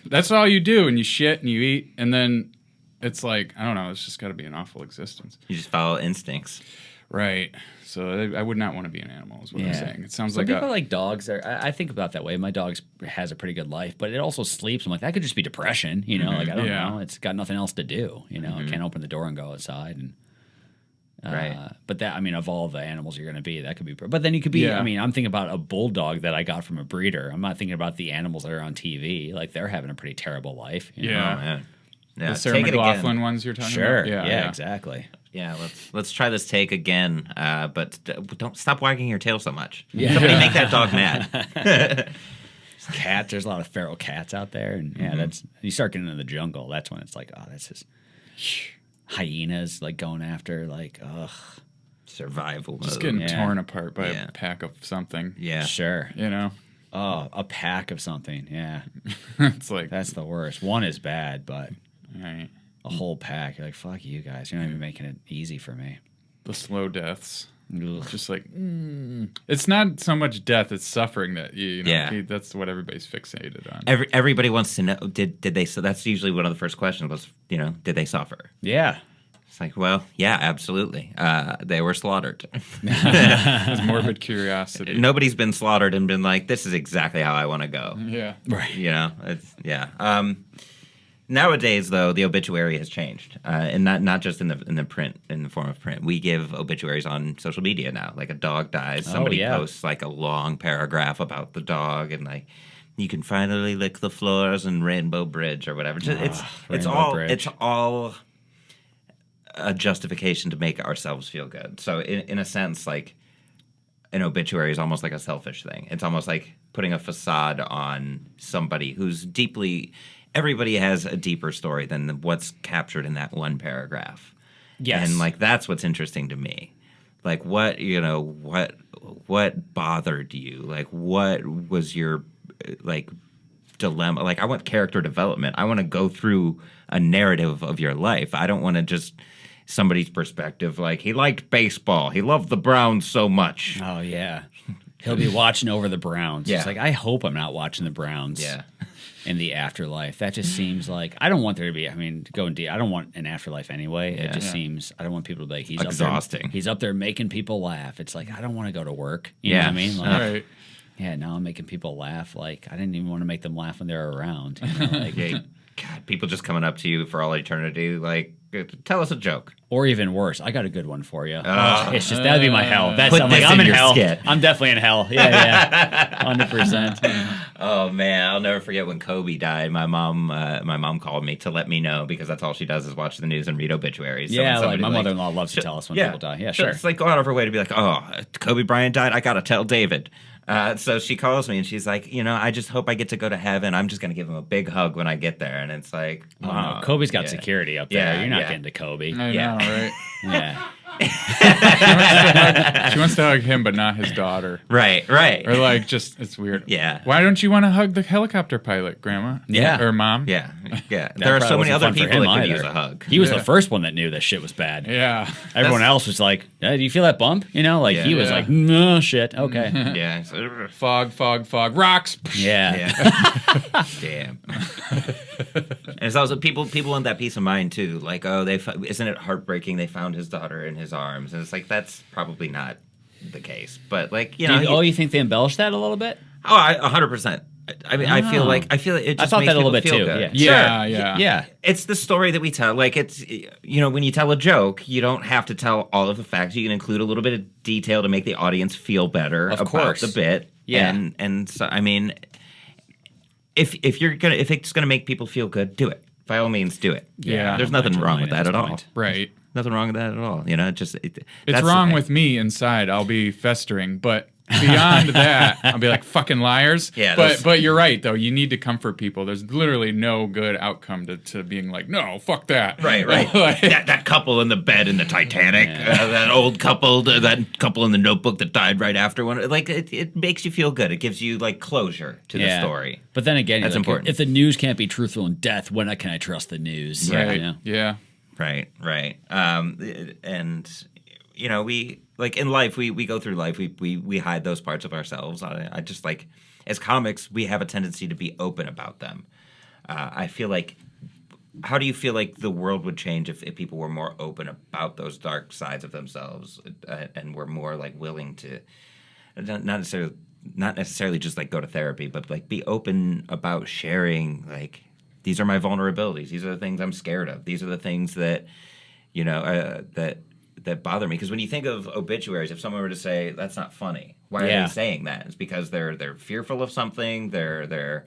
That's all you do, and you shit and you eat, and then it's like I don't know. It's just got to be an awful existence, You just follow instincts. right? So I would not want to be an animal. Is what I'm saying. It sounds Some like people like dogs. I think about that way. My dog has a pretty good life, but it also sleeps. I'm like, that could just be depression. Like I don't know. It's got nothing else to do. It can't open the door and go outside. And Right. But that, I mean, of all the animals you're going to be, that could be. But then you could be. Yeah. I mean, I'm thinking about a bulldog that I got from a breeder. I'm not thinking about the animals that are on TV. Like they're having a pretty terrible life. Oh, yeah. man. Yeah, The Sarah take it McLachlan again. ones you're talking Sure. about? Yeah. Exactly. Yeah, let's try this take again. But don't stop wagging your tail so much. Yeah. Somebody make that dog mad. Cats. There's a lot of feral cats out there, and that's you start getting into the jungle. That's when it's like, oh, that's just hyenas like going after like, ugh. Survival Just mode. getting torn apart by Yeah. a pack of something. Yeah. Sure. Oh, a pack of something. Yeah. It's like That's the worst. One is bad, but right. a whole pack, you're like, fuck you guys. You're not even making it easy for me. The slow deaths. Ugh. Just like it's not so much death; it's suffering that Yeah. That's what everybody's fixated on. Everybody wants to know. Did they? So that's usually one of the first questions was, did they suffer? Yeah. It's like, well, yeah, absolutely. They were slaughtered. It's morbid curiosity. Nobody's been slaughtered and been like, this is exactly how I want to go. Yeah. Right. You know, yeah. Nowadays, though, the obituary has changed, and not just in the form of print. We give obituaries on social media now. Like a dog dies, somebody posts like a long paragraph about the dog, and like you can finally lick the floors in Rainbow Bridge or whatever. It's all a justification to make ourselves feel good. So in a sense, like an obituary is almost like a selfish thing. It's almost like putting a facade on somebody who's deeply. Everybody has a deeper story than what's captured in that one paragraph. Yes. And like that's what's interesting to me. Like what bothered you? Like what was your like dilemma? Like I want character development. I want to go through a narrative of your life. I don't want to just somebody's perspective like he liked baseball. He loved the Browns so much. Oh yeah. He'll be watching over the Browns. Yeah. It's like I hope I'm not watching the Browns. Yeah. In the afterlife. That just seems like I don't want there to be. I mean, going deep. I don't want an afterlife anyway. It just seems. I don't want people to be like he's exhausting. He's up there making people laugh. It's like I don't want to go to work. You know what I mean? Like, Right. Yeah. Now I'm making people laugh. Like I didn't even want to make them laugh when they're around. You know, like, God, people just coming up to you for all eternity, like, tell us a joke. or even worse, I got a good one for you. It's just that'd be my hell. That's Put I'm like this I'm in in your hell. skit. I'm definitely in hell. Yeah, 100%. Oh man, I'll never forget when Kobe died. My mom called me to let me know because that's all she does is watch the news and read obituaries. So when Yeah, like somebody, my mother-in-law loves to tell us when people die. Yeah, sure. It's like go out of her way to be like, oh, Kobe Bryant died. I gotta tell David. So she calls me and she's like, I just hope I get to go to heaven. I'm just gonna give him a big hug when I get there. And it's like, Oh, no. Kobe's got yeah. security up there. Yeah, You're not yeah. getting to Kobe. I Yeah. know, right? Yeah. She wants to hug him, but not his daughter. Right. Or like, just it's weird. Yeah. Why don't you want to hug the helicopter pilot, Grandma? Yeah. Or Mom? Yeah. That There are so probably many wasn't other fun for people him that could either. use a hug. He was Yeah. the first one that knew that shit was bad. Yeah. Everyone else was like, do you feel that bump? Like Yeah. he was Yeah. like, no shit. Okay. Yeah. So- Fog. Rocks. Yeah. Yeah. Damn. And it's also people want that peace of mind too. Like, oh, isn't it heartbreaking? They found his daughter in his arms, and it's like that's probably not the case. But like, You think they embellished that a little bit? 100%. I mean, I feel Oh. like it just I thought makes that a little people bit feel too. good. Yeah. Yeah. Yeah. It's the story that we tell. Like it's when you tell a joke, you don't have to tell all of the facts. You can include a little bit of detail to make the audience feel better Of about course. the bit. Yeah. And so I mean, if it's gonna make people feel good, do it. By all means, do it. Yeah. There's nothing wrong with that at all. point. Right. Nothing wrong with that at all. It's that's the wrong thing. with me inside. I'll be festering, but beyond that, I'll be like fucking liars. Yeah, But you're right though. You need to comfort people. There's literally no good outcome to being like, no, fuck that. Right. Like- that couple in the bed in the Titanic, that old couple, that couple in the Notebook that died right after one. Like it makes you feel good. It gives you like closure to the story. But then again, That's like, important. If the news can't be truthful in death, when can I trust the news? Right. You know? Yeah. Right. And we like in life we go through life we hide those parts of ourselves. I just like as comics we have a tendency to be open about them. I feel like how do you feel like the world would change if people were more open about those dark sides of themselves and were more like willing to not necessarily just like go to therapy, but like be open about sharing like these are my vulnerabilities. These are the things I'm scared of. These are the things that, that bother me. Because when you think of obituaries, if someone were to say that's not funny, why are they saying that? It's because they're fearful of something. They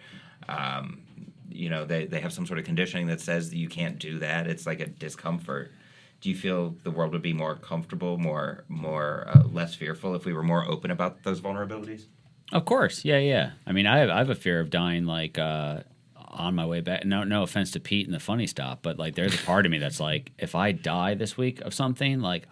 have some sort of conditioning that says that you can't do that. It's like a discomfort. Do you feel the world would be more comfortable, more less fearful if we were more open about those vulnerabilities? Of course. Yeah. I mean, I have a fear of dying like on my way back. No offense to Pete and the funny stop, but like there's a part of me that's like, if I die this week of something, like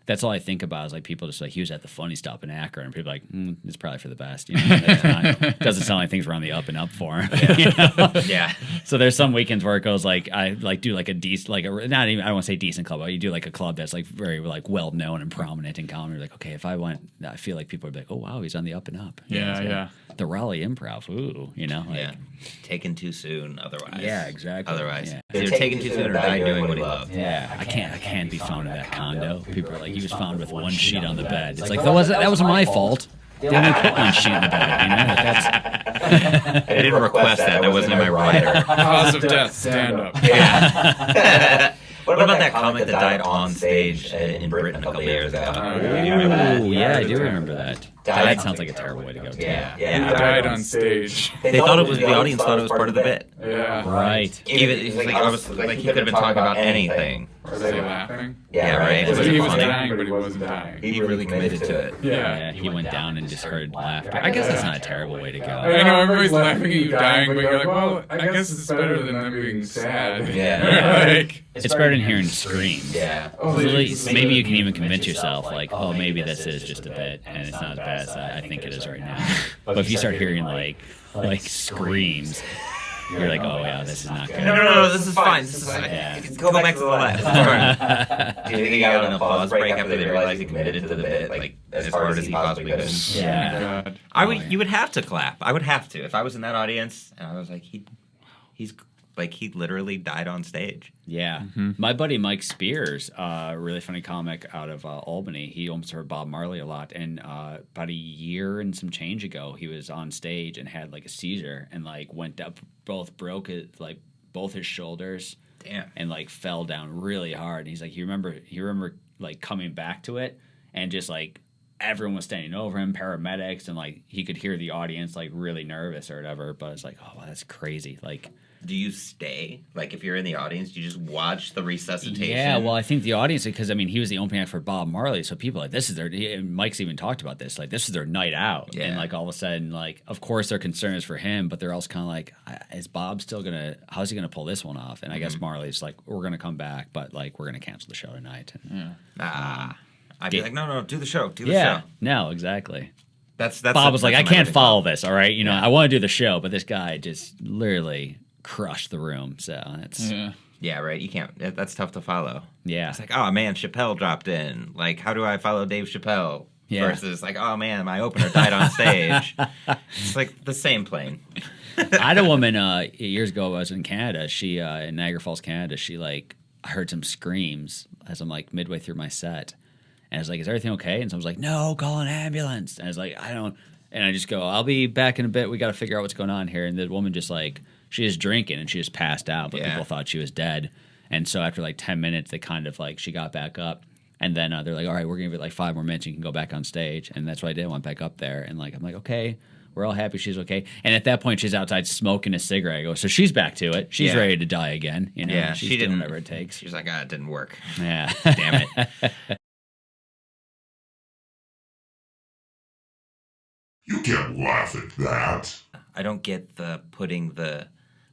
that's all I think about is like people just like he was at the funny stop in Akron, and people are like it's probably for the best. You know? It's not, doesn't sound like things were on the up and up for him. You know? Yeah. So there's some weekends where it goes like I like do like a decent like a not even I don't want to say decent club, but you do like a club that's like very like well known and prominent in comedy. You're like, okay, if I went, I feel like people would be like, oh wow, he's on the up and up. Yeah, So yeah. The Raleigh Improv, ooh, you know, like, Yeah. Taken too soon, otherwise. Yeah, exactly. Otherwise. Yeah. Either taken too soon or die doing what he loved. Yeah, I can't be found in that condo. People are like, he was found with one sheet on the bed. It's like that wasn't my fault. They only put one sheet in the bed. You know, like that's I didn't request that. That wasn't in my rider. Cause of death, stand up. What about that comic that died on stage in Britain a couple years ago? Ooh, yeah, I do remember that. That sounds like a terrible way to go. Too. Yeah. He died on stage. They thought it was the audience thought it was part of the bit. Yeah. Right. Even it's like I was like he could have been talking about anything. Were they laughing? Yeah, right. It He was funny. dying, but he wasn't dying. He really committed to it. Yeah, he went down and just heard laughter. I guess that's not a terrible way to go. I know everybody's laughing at you dying, but you're like, well, I guess it's better than them being sad. Yeah. Like, It's better than hearing screams. Yeah. oh, At least maybe you can even convince yourself, like, oh, maybe this is just a bit, and it's not as bad as I think it is right now. But if you start hearing like screams, you're like, oh yeah, this is not good. No, this is fine. This is Yeah. go back to the left. Do you think he got an applause break after they realized he committed to the bit like as hard as he possibly could? Yeah. God. You would have to clap. I would have to if I was in that audience and I was like, he's like he literally died on stage. Yeah. My buddy Mike Spears, really funny comic out of Albany, he almost heard Bob Marley a lot. And about a year and some change ago, he was on stage and had like a seizure and like went up, broke it, like both his shoulders. Damn. And like fell down really hard. And he's like, he remember like coming back to it and just like everyone was standing over him, paramedics, and like he could hear the audience like really nervous or whatever. But it's like, oh, wow, that's crazy. Like, Do you stay? Like, if you're in the audience, do you just watch the resuscitation? yeah, well, I think the audience, because I mean, he was the opening act for Bob Marley, so people like this is their. And Mike's even talked about this, like this is their night out, Yeah. and like all of a sudden, like of course their concern is for him, but they're also kind of like, is Bob still gonna? How's he gonna pull this one off? And I guess Marley's like, we're gonna come back, but like we're gonna cancel the show tonight. I'd be like, no, do the show, do the Yeah, show. no, exactly. That's Bob was like, I that's can't my follow this. All right, you know, I want to do the show, but this guy just literally crushed the room. So that's Yeah, right. You can't. That's tough to follow. yeah. It's like, oh man, Chappelle dropped in. Like, how do I follow Dave Chappelle? Yeah. Versus like, oh man, my opener died on stage. It's like the same plane. I had a woman years ago. I was in Canada. She in Niagara Falls, Canada. She like I heard some screams as I'm like midway through my set, and I was like, "Is everything okay?" And someone's like, "No, call an ambulance." And I was like, "I don't." And I just go, "I'll be back in a bit. We got to figure out what's going on here." And the woman just like she was drinking and she just passed out, but Yeah. people thought she was dead. And so after like 10 minutes, they kind of like she got back up. And then they're like, all right, we're going to give it like 5 more minutes. You can go back on stage. And that's what I did. I went back up there. And like, I'm like, okay, we're all happy she's okay. And at that point, she's outside smoking a cigarette. I go, so she's back to it. She's Yeah. ready to die again. You know, Yeah, she's she doing didn't. whatever it takes. She's like, it didn't work. Yeah. Damn it. You can't laugh at that. I don't get the putting the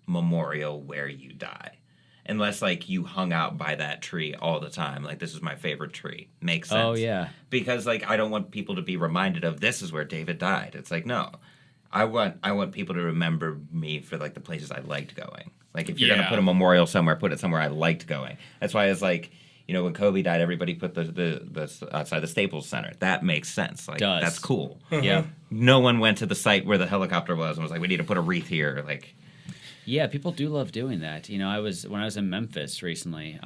memorial where you die. Unless, like, you hung out by that tree all the time. Like, this is my favorite tree. Makes sense. Oh, yeah. Because, like, I don't want people to be reminded of this is where David died. It's like, no. I want people to remember me for, like, the places I liked going. Like, if you're going to Yeah. put a memorial somewhere, put it somewhere I liked going. That's why it's like, you know, when Kobe died, everybody put the outside the Staples Center. That makes sense. Like, Does. that's cool. Yeah. No one went to the site where the helicopter was and was like, we need to put a wreath here. Like, Yeah, people do love doing that. You know, when I was in Memphis recently,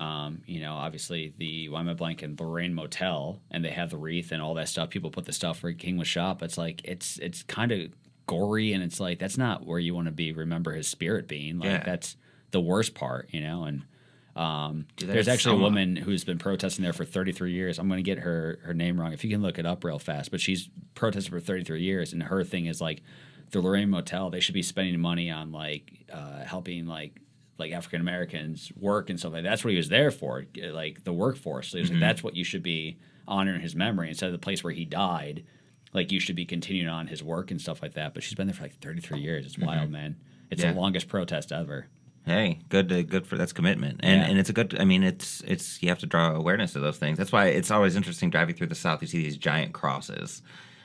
you know, obviously the Why Am I Blanking Lorraine Motel, and they have the wreath and all that stuff. People put the stuff where King was shot. But it's like it's kind of gory, and it's like that's not where you want to be. Remember his spirit being like Yeah. that's the worst part, you know. And Dude, there's that is actually a so- woman who's been protesting there for 33 years. I'm going to get her name wrong if you can look it up real fast. But she's protested for 33 years, and her thing is like. The Lorraine Motel, they should be spending money on like helping like African Americans work and stuff like that. That's what he was there for, like the workforce. So he was like, that's what you should be honoring his memory instead of the place where he died. Like you should be continuing on his work and stuff like that. But she's been there for like 33 years. It's wild, man. It's Yeah. the longest protest ever. Hey, good for that's commitment, and it's a good. I mean, it's you have to draw awareness to those things. That's why it's always interesting driving through the South. You see these giant crosses.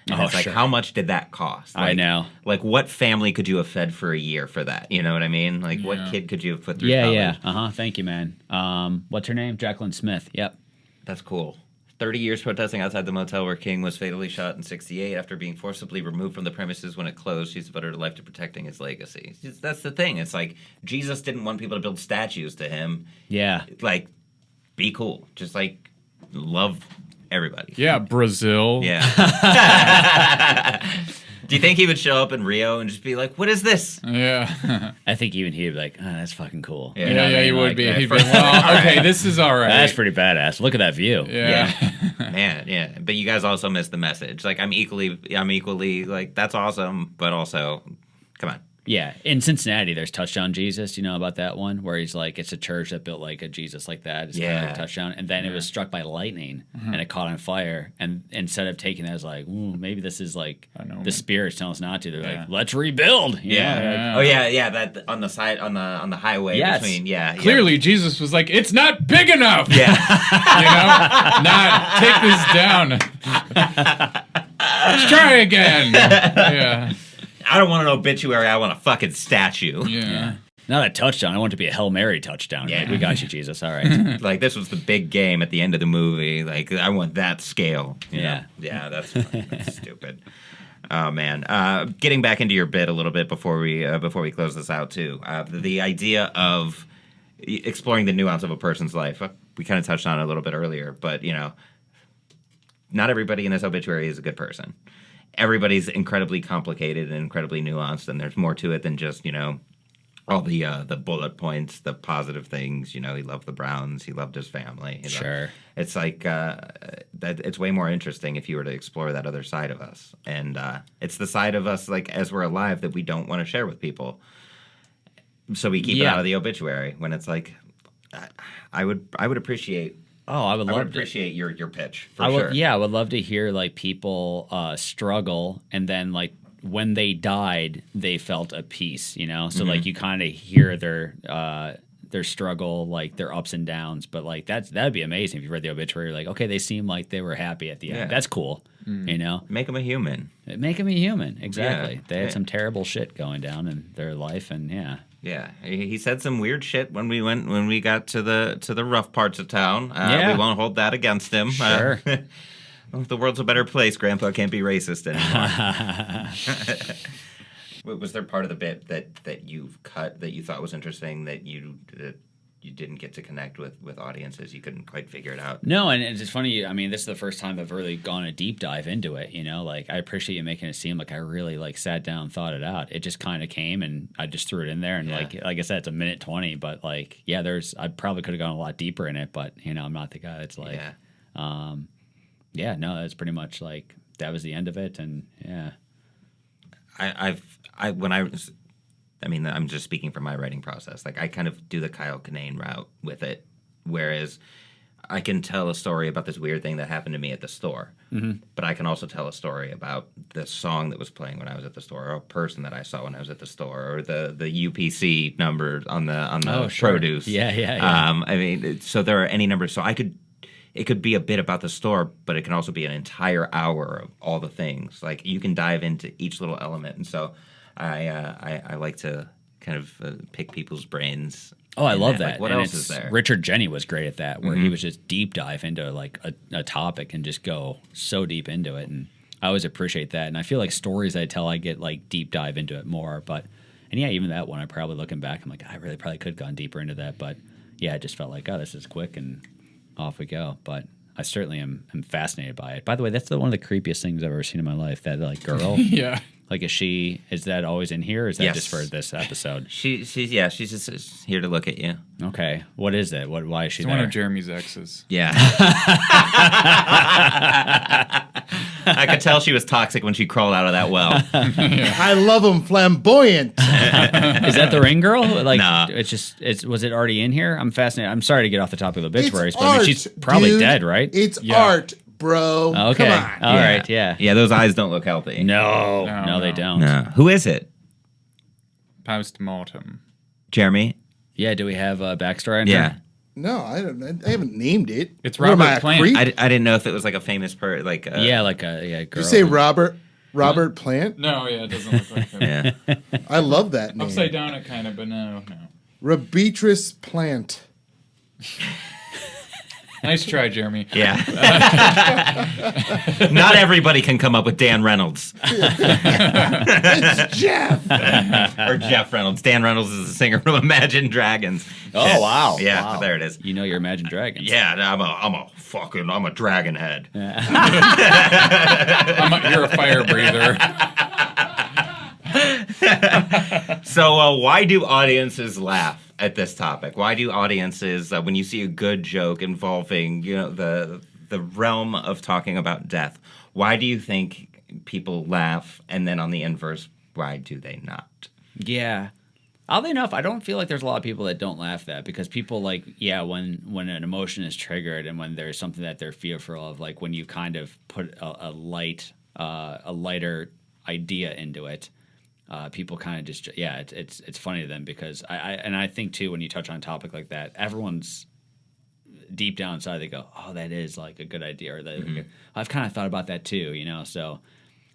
And it's like, how much did that cost? Like, I know. Like, what family could you have fed for a year for that? You know what I mean? Like, what kid could you have put through college? Yeah. Thank you, man. What's her name? Jacqueline Smith. Yep. That's cool. 30 years protesting outside the motel where King was fatally shot in 1968 after being forcibly removed from the premises when it closed. She's devoted her life to protecting his legacy. That's the thing. It's like, Jesus didn't want people to build statues to him. Yeah. Like, be cool. Just, like, love everybody. Yeah, Brazil. Yeah. Do you think he would show up in Rio and just be like, what is this? Yeah. I think even he'd be like, oh, that's fucking cool. Yeah. You know what I mean? he would Like, be. He'd be like, well, okay, this is all right. That's pretty badass. Look at that view. Yeah. Man, yeah. But you guys also miss the message. Like, I'm equally like, that's awesome, but also, come on. Yeah, in Cincinnati, there's Touchdown Jesus. You know about that one where he's like, it's a church that built like a Jesus like that. It's kind of like a touchdown, and then it was struck by lightning and it caught on fire. And instead of taking that as like, ooh, maybe this is like the spirits telling us not to. They're like, let's rebuild. You know? Oh yeah. That on the side on the highway between. Yeah. Clearly, Jesus was like, it's not big enough. Yeah. Not take this down. Let's try again. Yeah. I don't want an obituary. I want a fucking statue. Yeah. Not a touchdown. I want it to be a Hail Mary touchdown. Yeah. Like, we got you, Jesus. All right. Like, this was the big game at the end of the movie. Like, I want that scale. You know? Yeah, that's stupid. Oh man. Getting back into your bit a little bit before we close this out too. The idea of exploring the nuance of a person's life. We kind of touched on it a little bit earlier, but not everybody in this obituary is a good person. Everybody's incredibly complicated and incredibly nuanced, and there's more to it than just all the bullet points, the positive things. He loved the Browns, he loved his family. Sure. It's like that. It's way more interesting if you were to explore that other side of us, and it's the side of us like as we're alive that we don't want to share with people. So we keep it out of the obituary when it's like, I would appreciate. Oh, I would appreciate your pitch for sure. Yeah, I would love to hear like people struggle, and then like when they died, they felt a peace. So like you kind of hear their struggle, like their ups and downs. But like that'd be amazing if you read the obituary. Like, okay, they seem like they were happy at the end. That's cool. Make them a human. Make them a human. Exactly. They had some terrible shit going down in their life, and Yeah, he said some weird shit when we got to the rough parts of town. We won't hold that against him. Sure. The world's a better place. Grandpa can't be racist anymore. Was there part of the bit that you've cut that you thought was interesting that you didn't get to connect with audiences? You couldn't quite figure it out. No, and it's funny. I mean, this is the first time I've really gone a deep dive into it. Like, I appreciate you making it seem like I really like sat down and thought it out. It just kind of came, and I just threw it in there. And like I said, it's a minute 20, but like, I probably could have gone a lot deeper in it, but I'm not the guy that's like, no, that's pretty much like that was the end of it, and I'm just speaking from my writing process. Like, I kind of do the Kyle Kinane route with it, whereas I can tell a story about this weird thing that happened to me at the store, but I can also tell a story about the song that was playing when I was at the store, or a person that I saw when I was at the store, or the UPC number on the produce. Yeah. So there are any numbers. So it could be a bit about the store, but it can also be an entire hour of all the things. Like, you can dive into each little element, and so I like to kind of pick people's brains. Oh, I love that. Like, what else is there? Richard Jenny was great at that, where he was just deep dive into like a topic and just go so deep into it. And I always appreciate that. And I feel like stories I tell, I get like deep dive into it more. Even that one, I probably looking back, I'm like, I really probably could have gone deeper into that. But yeah, I just felt like, oh, this is quick and off we go. But I certainly am fascinated by it. By the way, that's one of the creepiest things I've ever seen in my life. That like girl. Yeah. Like, is that always in here, or is that just for this episode? She's just here to look at you. Okay. What is it? Why is she there? One of Jeremy's exes. Yeah. I could tell she was toxic when she crawled out of that well. I love them flamboyant. Is that the ring girl? Like, no. Was it already in here? I'm fascinated. I'm sorry to get off the topic of obituaries, but art, she's probably dude. Dead, right? It's art, bro. Okay. Come on. All right. Yeah. Yeah, those eyes don't look healthy. No, they don't. No. Who is it? Post-mortem. Jeremy? Yeah, do we have a backstory on Yeah. her? No, I haven't named it. It's What am Robert I, a Plant. creep? I didn't know if it was like a famous girl. Did you say girl. Robert Plant? No, yeah, it doesn't look like that. Yeah. I love that name. Upside down it kind of, but no. Beatrice Plant. Nice try, Jeremy. Yeah. Not everybody can come up with Dan Reynolds. It's Jeff. Or Jeff Reynolds. Dan Reynolds is the singer from Imagine Dragons. Oh, wow. Yeah, Wow. there it is. You know your Imagine Dragons. Yeah, I'm a dragon head. You're a fire breather. So why do audiences laugh at this topic? Why do audiences, when you see a good joke involving, the realm of talking about death, why do you think people laugh? And then on the inverse, why do they not? Yeah. Oddly enough, I don't feel like there's a lot of people that don't laugh at that, because people when an emotion is triggered and when there's something that they're fearful of, like when you kind of put a lighter idea into it, people kind of just it's funny to them, because I think too, when you touch on a topic like that, everyone's deep down inside, they go, oh, that is like a good idea, or that I've kind of thought about that too, so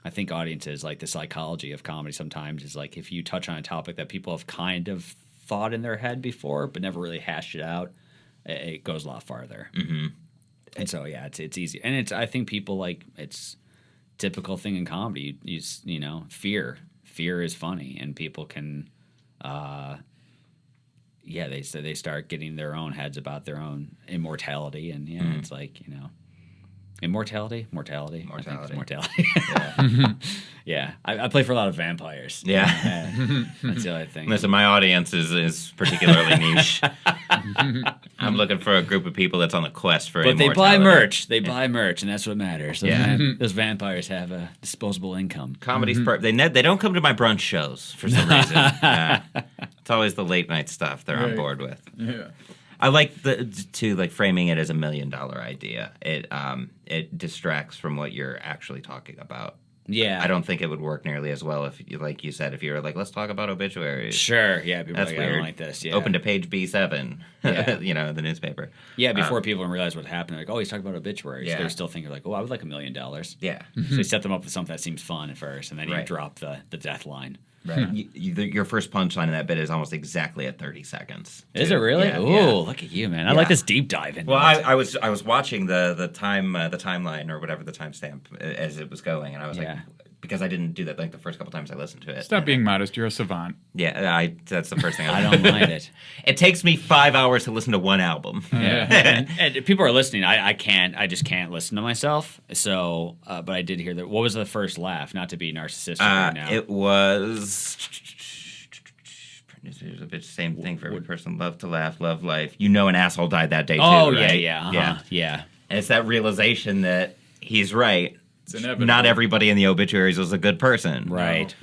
I think audiences, like the psychology of comedy sometimes is like, if you touch on a topic that people have kind of thought in their head before but never really hashed it out, it goes a lot farther. And so it's easy, and I think people, like, it's typical thing in comedy, you fear is funny, and people can they start getting their own heads about their own immortality, and it's like, mortality. I think it's mortality. Yeah. I play for a lot of vampires. Yeah. That's the other thing. Listen, my audience is particularly niche. I'm looking for a group of people that's on the quest for But they immortality. buy merch. They buy merch, and that's what matters. Yeah. Those vampires have a disposable income. Comedy's they don't come to my brunch shows for some reason. It's always the late night stuff they're on board with. Yeah. I like framing it as $1 million idea. It distracts from what you're actually talking about. Yeah. I don't think it would work nearly as well if you were like, let's talk about obituaries. Sure. Yeah. People That's are like, I weird. don't like this. Yeah. Open to page B7. Yeah. The newspaper. Yeah. Before people realize what happened, like, oh, he's talking about obituaries. Yeah. They're still thinking like, oh, I would like $1 million. Yeah. So you set them up with something that seems fun at first, and then you Right. drop the death line. Right. Your first punchline in that bit is almost exactly at 30 seconds. Is it really? Yeah, Ooh, yeah. look at you, man! I like this deep dive into Well, it. I was watching the timeline or whatever the timestamp as it was going, and I was like, because I didn't do that like the first couple times I listened to it. Stop being modest. You're a savant. Yeah, that's the first thing I don't mind it. It takes me 5 hours to listen to one album. Yeah, and people are listening. I just can't listen to myself. So, but I did hear that. What was the first laugh? Not to be narcissistic right now. It was. There's a bit same thing for every person. Love to laugh, love life. An asshole died that day too. Oh right? yeah. And it's that realization that he's right. It's inevitable. Not everybody in the obituaries was a good person. Right.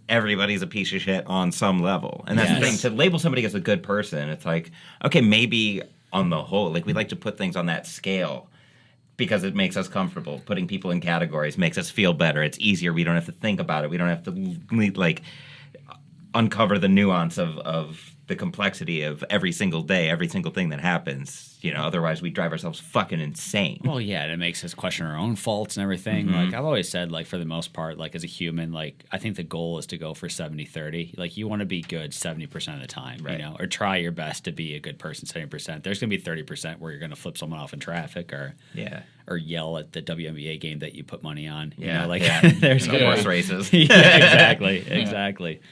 Everybody's a piece of shit on some level. And that's the Yes. thing. To label somebody as a good person, it's like, okay, maybe on the whole, like we like to put things on that scale because it makes us comfortable. Putting people in categories makes us feel better. It's easier. We don't have to think about it. We don't have to like uncover the nuance of the complexity of every single day, every single thing that happens. Otherwise we drive ourselves fucking insane. Well, yeah, and it makes us question our own faults and everything. Like I've always said, like for the most part, like as a human, like I think the goal is to go for 70-30. Like you want to be good 70% of the time, Right. or try your best to be a good person 70%. There's going to be 30% where you're going to flip someone off in traffic or yell at the WNBA game that you put money on. There's No horse races. Yeah, exactly.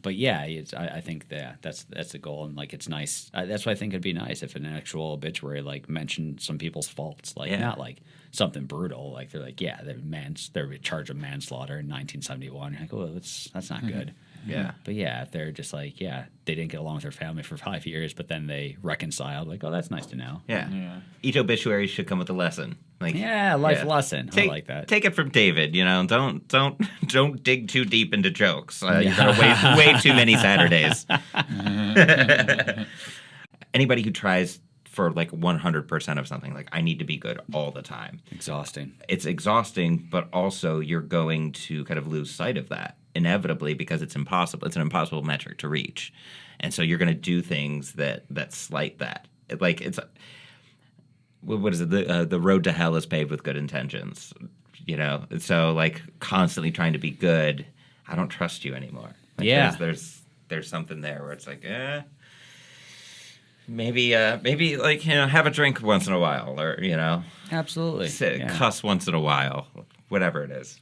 But yeah, I think that's the goal, and like it's nice. That's why I think it'd be nice if an actual obituary like mentioned some people's faults, like not like something brutal. Like they're like, they're charged of manslaughter in 1971. You're like, oh, that's not good. Yeah. But yeah, if they're just like, they didn't get along with their family for 5 years, but then they reconciled. Like, oh, that's nice to know. Yeah. Each obituary should come with a lesson. Like Life lesson. I like that. Take it from David. Don't dig too deep into jokes. You're gonna way too many Saturdays. Anybody who tries for like 100% of something, like I need to be good all the time. Exhausting. It's exhausting, but also you're going to kind of lose sight of that. inevitably, because it's impossible. It's an impossible metric to reach, and so you're going to do things that slight that. Like it's what is it? The road to hell is paved with good intentions. You know, so like constantly trying to be good. I don't trust you anymore. Like, Yeah, there's something there where it's like, maybe like, you know, have a drink once in a while, or, you know, absolutely, cuss once in a while, whatever it is.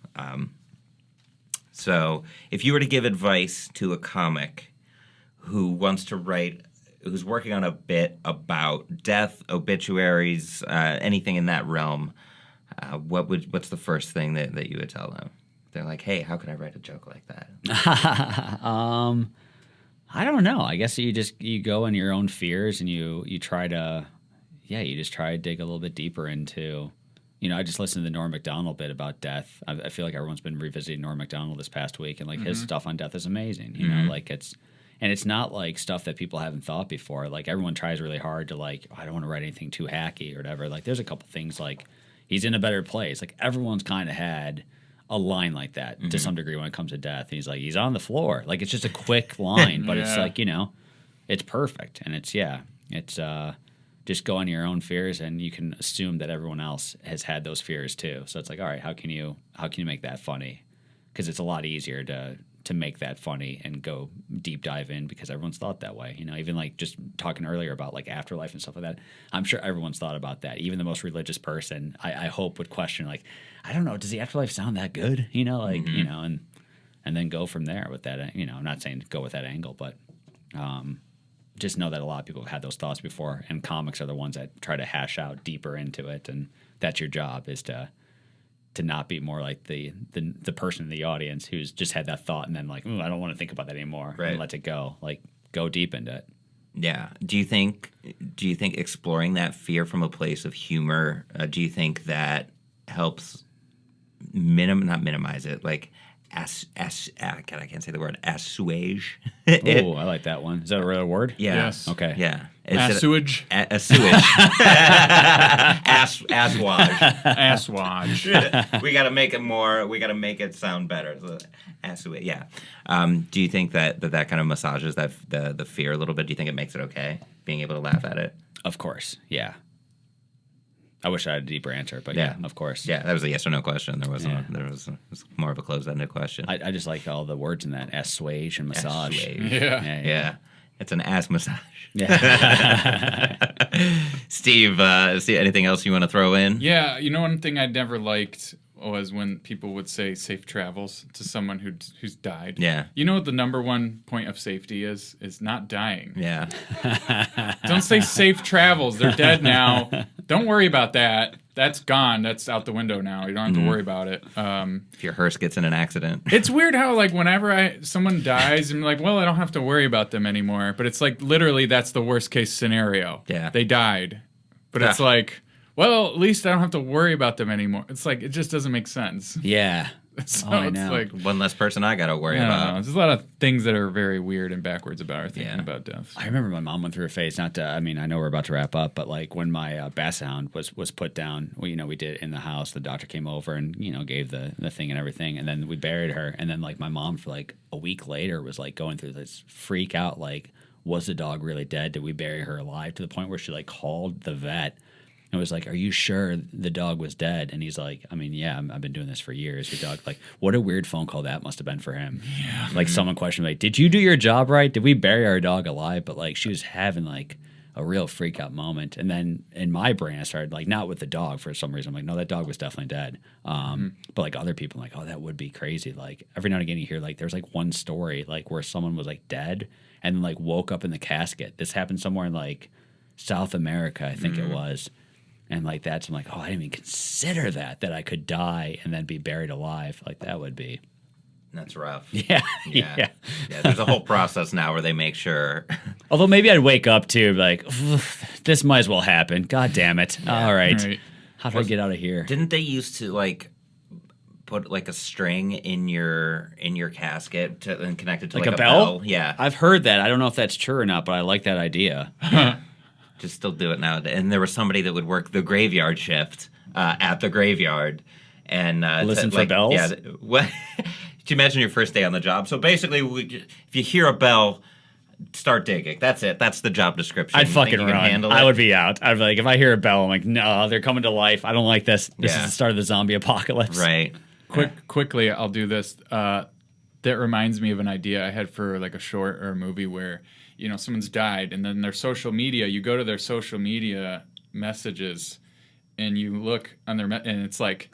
So if you were to give advice to a comic who wants to write, who's working on a bit about death, obituaries, anything in that realm, what's the first thing that you would tell them? They're like, hey, how can I write a joke like that? I don't know. I guess you go in your own fears and you try to, you just try to dig a little bit deeper into, you know, I just listened to the Norm Macdonald bit about death. I feel like everyone's been revisiting Norm Macdonald this past week, and like his stuff on death is amazing. You know, like it's not like stuff that people haven't thought before. Like everyone tries really hard to like, I don't want to write anything too hacky or whatever. Like there's a couple things like he's in a better place. Like everyone's kind of had a line like that to some degree when it comes to death. And he's like, he's on the floor. Like it's just a quick line, but it's like, you know, it's perfect. And it's just go on your own fears, and you can assume that everyone else has had those fears too. So it's like, all right, how can you make that funny? Because it's a lot easier to make that funny and go deep dive in, because everyone's thought that way. You know, even like just talking earlier about like afterlife and stuff like that, I'm sure everyone's thought about that. Even the most religious person, I hope, would question like, I don't know, does the afterlife sound that good? You know, like, you know, and then go from there with that. You know, I'm not saying go with that angle, but just know that a lot of people have had those thoughts before, and comics are the ones that try to hash out deeper into it, and that's your job, is to not be more like the person in the audience who's just had that thought and then like, I don't want to think about that anymore, and let it go. Like, go deep into it. Yeah. Do you think exploring that fear from a place of humor, do you think that helps not minimize it, like God, I can't say the word, assuage? Oh, I like that one. Is that a real word? Yeah. Yes. Okay. Yeah. Assewage. Assewage. Asswage. We got to make it more. We got to make it sound better. Assewage. Yeah. Do you think that kind of massages the fear a little bit? Do you think it makes it okay, being able to laugh at it? Of course. Yeah. I wish I had a deeper answer, but yeah, of course. Yeah, that was a yes or no question. There wasn't. It was more of a closed-ended question. I just like all the words in that: assuage and massage. Assuage. Yeah. It's an ass massage. Yeah. Steve, anything else you want to throw in? Yeah, you know, one thing I never liked was when people would say safe travels to someone who's died. Yeah. You know what the number one point of safety is not dying. Yeah. Don't say safe travels. They're dead now. Don't worry about that. That's gone. That's out the window now. You don't have to worry about it. If your hearse gets in an accident. It's weird how, like, whenever someone dies, I'm like, well, I don't have to worry about them anymore. But it's like, literally, that's the worst case scenario. Yeah. They died. But it's like, well, at least I don't have to worry about them anymore. It's like, it just doesn't make sense. Yeah. So I it's know. like, One less person I got to worry I don't about. know. There's a lot of things that are very weird and backwards about our thinking about death. I remember my mom went through a phase. I know we're about to wrap up, but like when my basset hound was put down, we did it in the house. The doctor came over and gave the thing and everything, and then we buried her. And then like my mom for like a week later was like going through this freak out. Like, was the dog really dead? Did we bury her alive? To the point where she like called the vet. And was like, are you sure the dog was dead? And he's like, I mean, yeah, I've been doing this for years. Your dog, like, what a weird phone call that must have been for him. Yeah. Like, someone questioned, like, did you do your job right? Did we bury our dog alive? But, like, she was having, like, a real freak out moment. And then in my brain, I started, like, not with the dog for some reason. I'm like, no, that dog was definitely dead. But, like, other people, I'm like, oh, that would be crazy. Like, every now and again, you hear, like, there's, like, one story, like, where someone was, like, dead and, like, woke up in the casket. This happened somewhere in, like, South America, I think it was. And like that's, I'm like, oh, I didn't even consider that I could die and then be buried alive. Like that would be. That's rough. Yeah. Yeah. There's a whole process now where they make sure. Although maybe I'd wake up to like, this might as well happen. God damn it. Yeah. All right. How do I get out of here? Didn't they used to like put like a string in your casket and connect it to like a bell? Yeah. I've heard that. I don't know if that's true or not, but I like that idea. Just still do it now. And there was somebody that would work the graveyard shift at the graveyard and listen for bells. Yeah, what? you imagine your first day on the job? So basically, if you hear a bell, start digging. That's it. That's the job description. I'd You fucking think you can run. handle it? I would be out. I'd be like, if I hear a bell, I'm like, no, they're coming to life. I don't like this. This Yeah. is the start of the zombie apocalypse. Right. Quickly, I'll do this. That reminds me of an idea I had for like a short or a movie where, someone's died, and then their social media, you go to their social media messages, and you look on their, and it's like,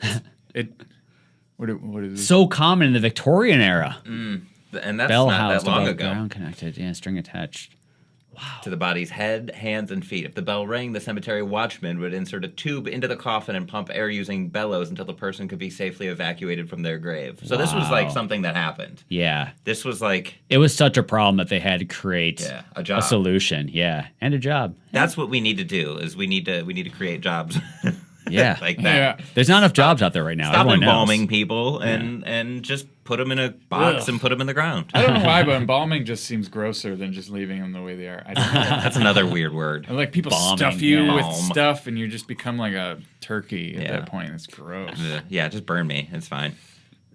what is it? So common in the Victorian era. And that's Bell not housed that long above ago. ground connected. Yeah, string attached. To the body's head, hands, and feet. If the bell rang, the cemetery watchman would insert a tube into the coffin and pump air using bellows until the person could be safely evacuated from their grave. So this was like Wow. something that happened. Yeah. This was like, It was such a problem that they had to create a job. a solution. Yeah. And a job. That's what we need to do. Is we need to create jobs. Yeah. like that. Yeah. There's not enough jobs out there right now. Stop Everyone embalming knows. people and just put them in a box and put them in the ground. I don't know why, but embalming just seems grosser than just leaving them the way they are. I don't know. That's another weird word. And, like people Bombing, stuff you yeah. with Balm. stuff, and you just become like a turkey at Yeah. that point. It's gross. Yeah, just burn me. It's fine.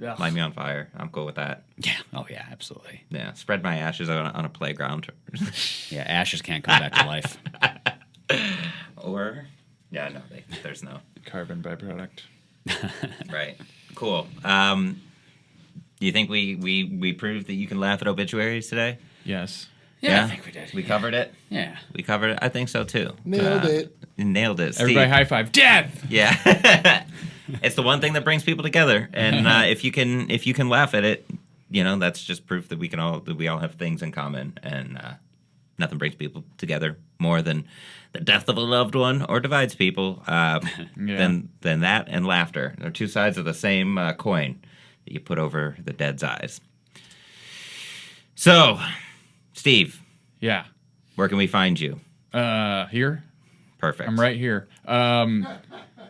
Ugh. Light me on fire. I'm cool with that. Yeah. Oh, yeah, absolutely. Yeah, spread my ashes on a playground. Yeah, ashes can't come back to life. Or, yeah, no, there's no. Carbon byproduct. Right. Cool. Do you think we proved that you can laugh at obituaries today? Yes. Yeah, I think we did. We covered it? Yeah. We covered it? I think so, too. Nailed it. You nailed it, Steve. Everybody high five. Death. Yeah. It's the one thing that brings people together. And if you can laugh at it, that's just proof that we all have things in common. And nothing brings people together more than the death of a loved one or divides people than that and laughter. They're two sides of the same coin that you put over the dead's eyes. So, Steve, Yeah. where can we find you? Here. Perfect. I'm right here.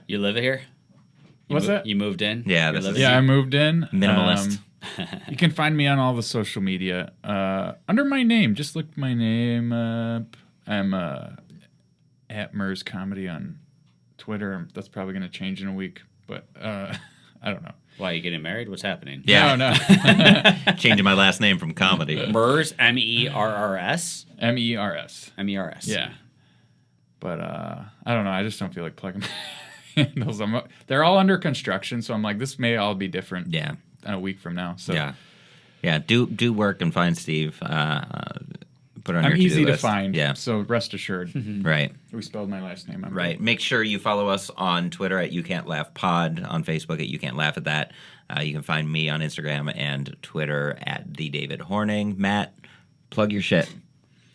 You live here? What's that? You moved in? Yeah, You this live is- here? Yeah, I moved in. Minimalist. You can find me on all the social media under my name. Just look my name up. I'm at Mers Comedy on Twitter. That's probably going to change in a week, but I don't know. Why, you getting married? What's happening? Yeah. No. Changing my last name from comedy. MERS, MERRS? MERS. MERS. Yeah. But I don't know. I just don't feel like plugging handles. They're all under construction, so I'm like, this may all be different Yeah. a week from now. So Yeah. Do work and find Steve. Put it on I'm your to-do easy to list. find. Yeah. So rest assured. Right. We spelled my last name. I'm Right. Make sure you follow us on Twitter at You Can't Laugh Pod, on Facebook at You Can't Laugh at That. You can find me on Instagram and Twitter at The David Horning. Matt, plug your shit.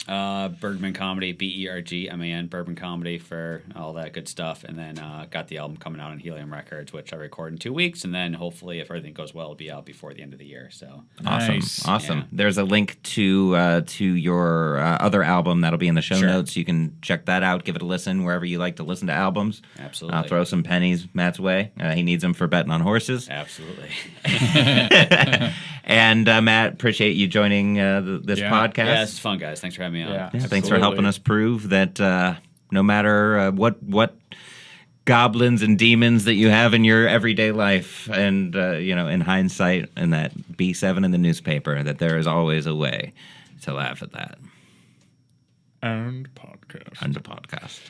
Bergman Comedy, BERGMAN, Bergman Comedy for all that good stuff. And then got the album coming out on Helium Records, which I record in 2 weeks. And then hopefully, if everything goes well, it'll be out before the end of the year. So Nice. Awesome. Yeah. There's a link to your other album that'll be in the show Sure. notes. You can check that out. Give it a listen wherever you like to listen to albums. Absolutely. Throw some pennies Matt's way. He needs them for betting on horses. Absolutely. And Matt, appreciate you joining this Yeah. podcast. Yeah, it's fun, guys. Thanks for having me on. Yeah. Yeah, thanks for helping Absolutely. us prove that no matter what goblins and demons that you have in your everyday life, and in hindsight, and that B7 in the newspaper, that there is always a way to laugh at that. And podcast. And a podcast.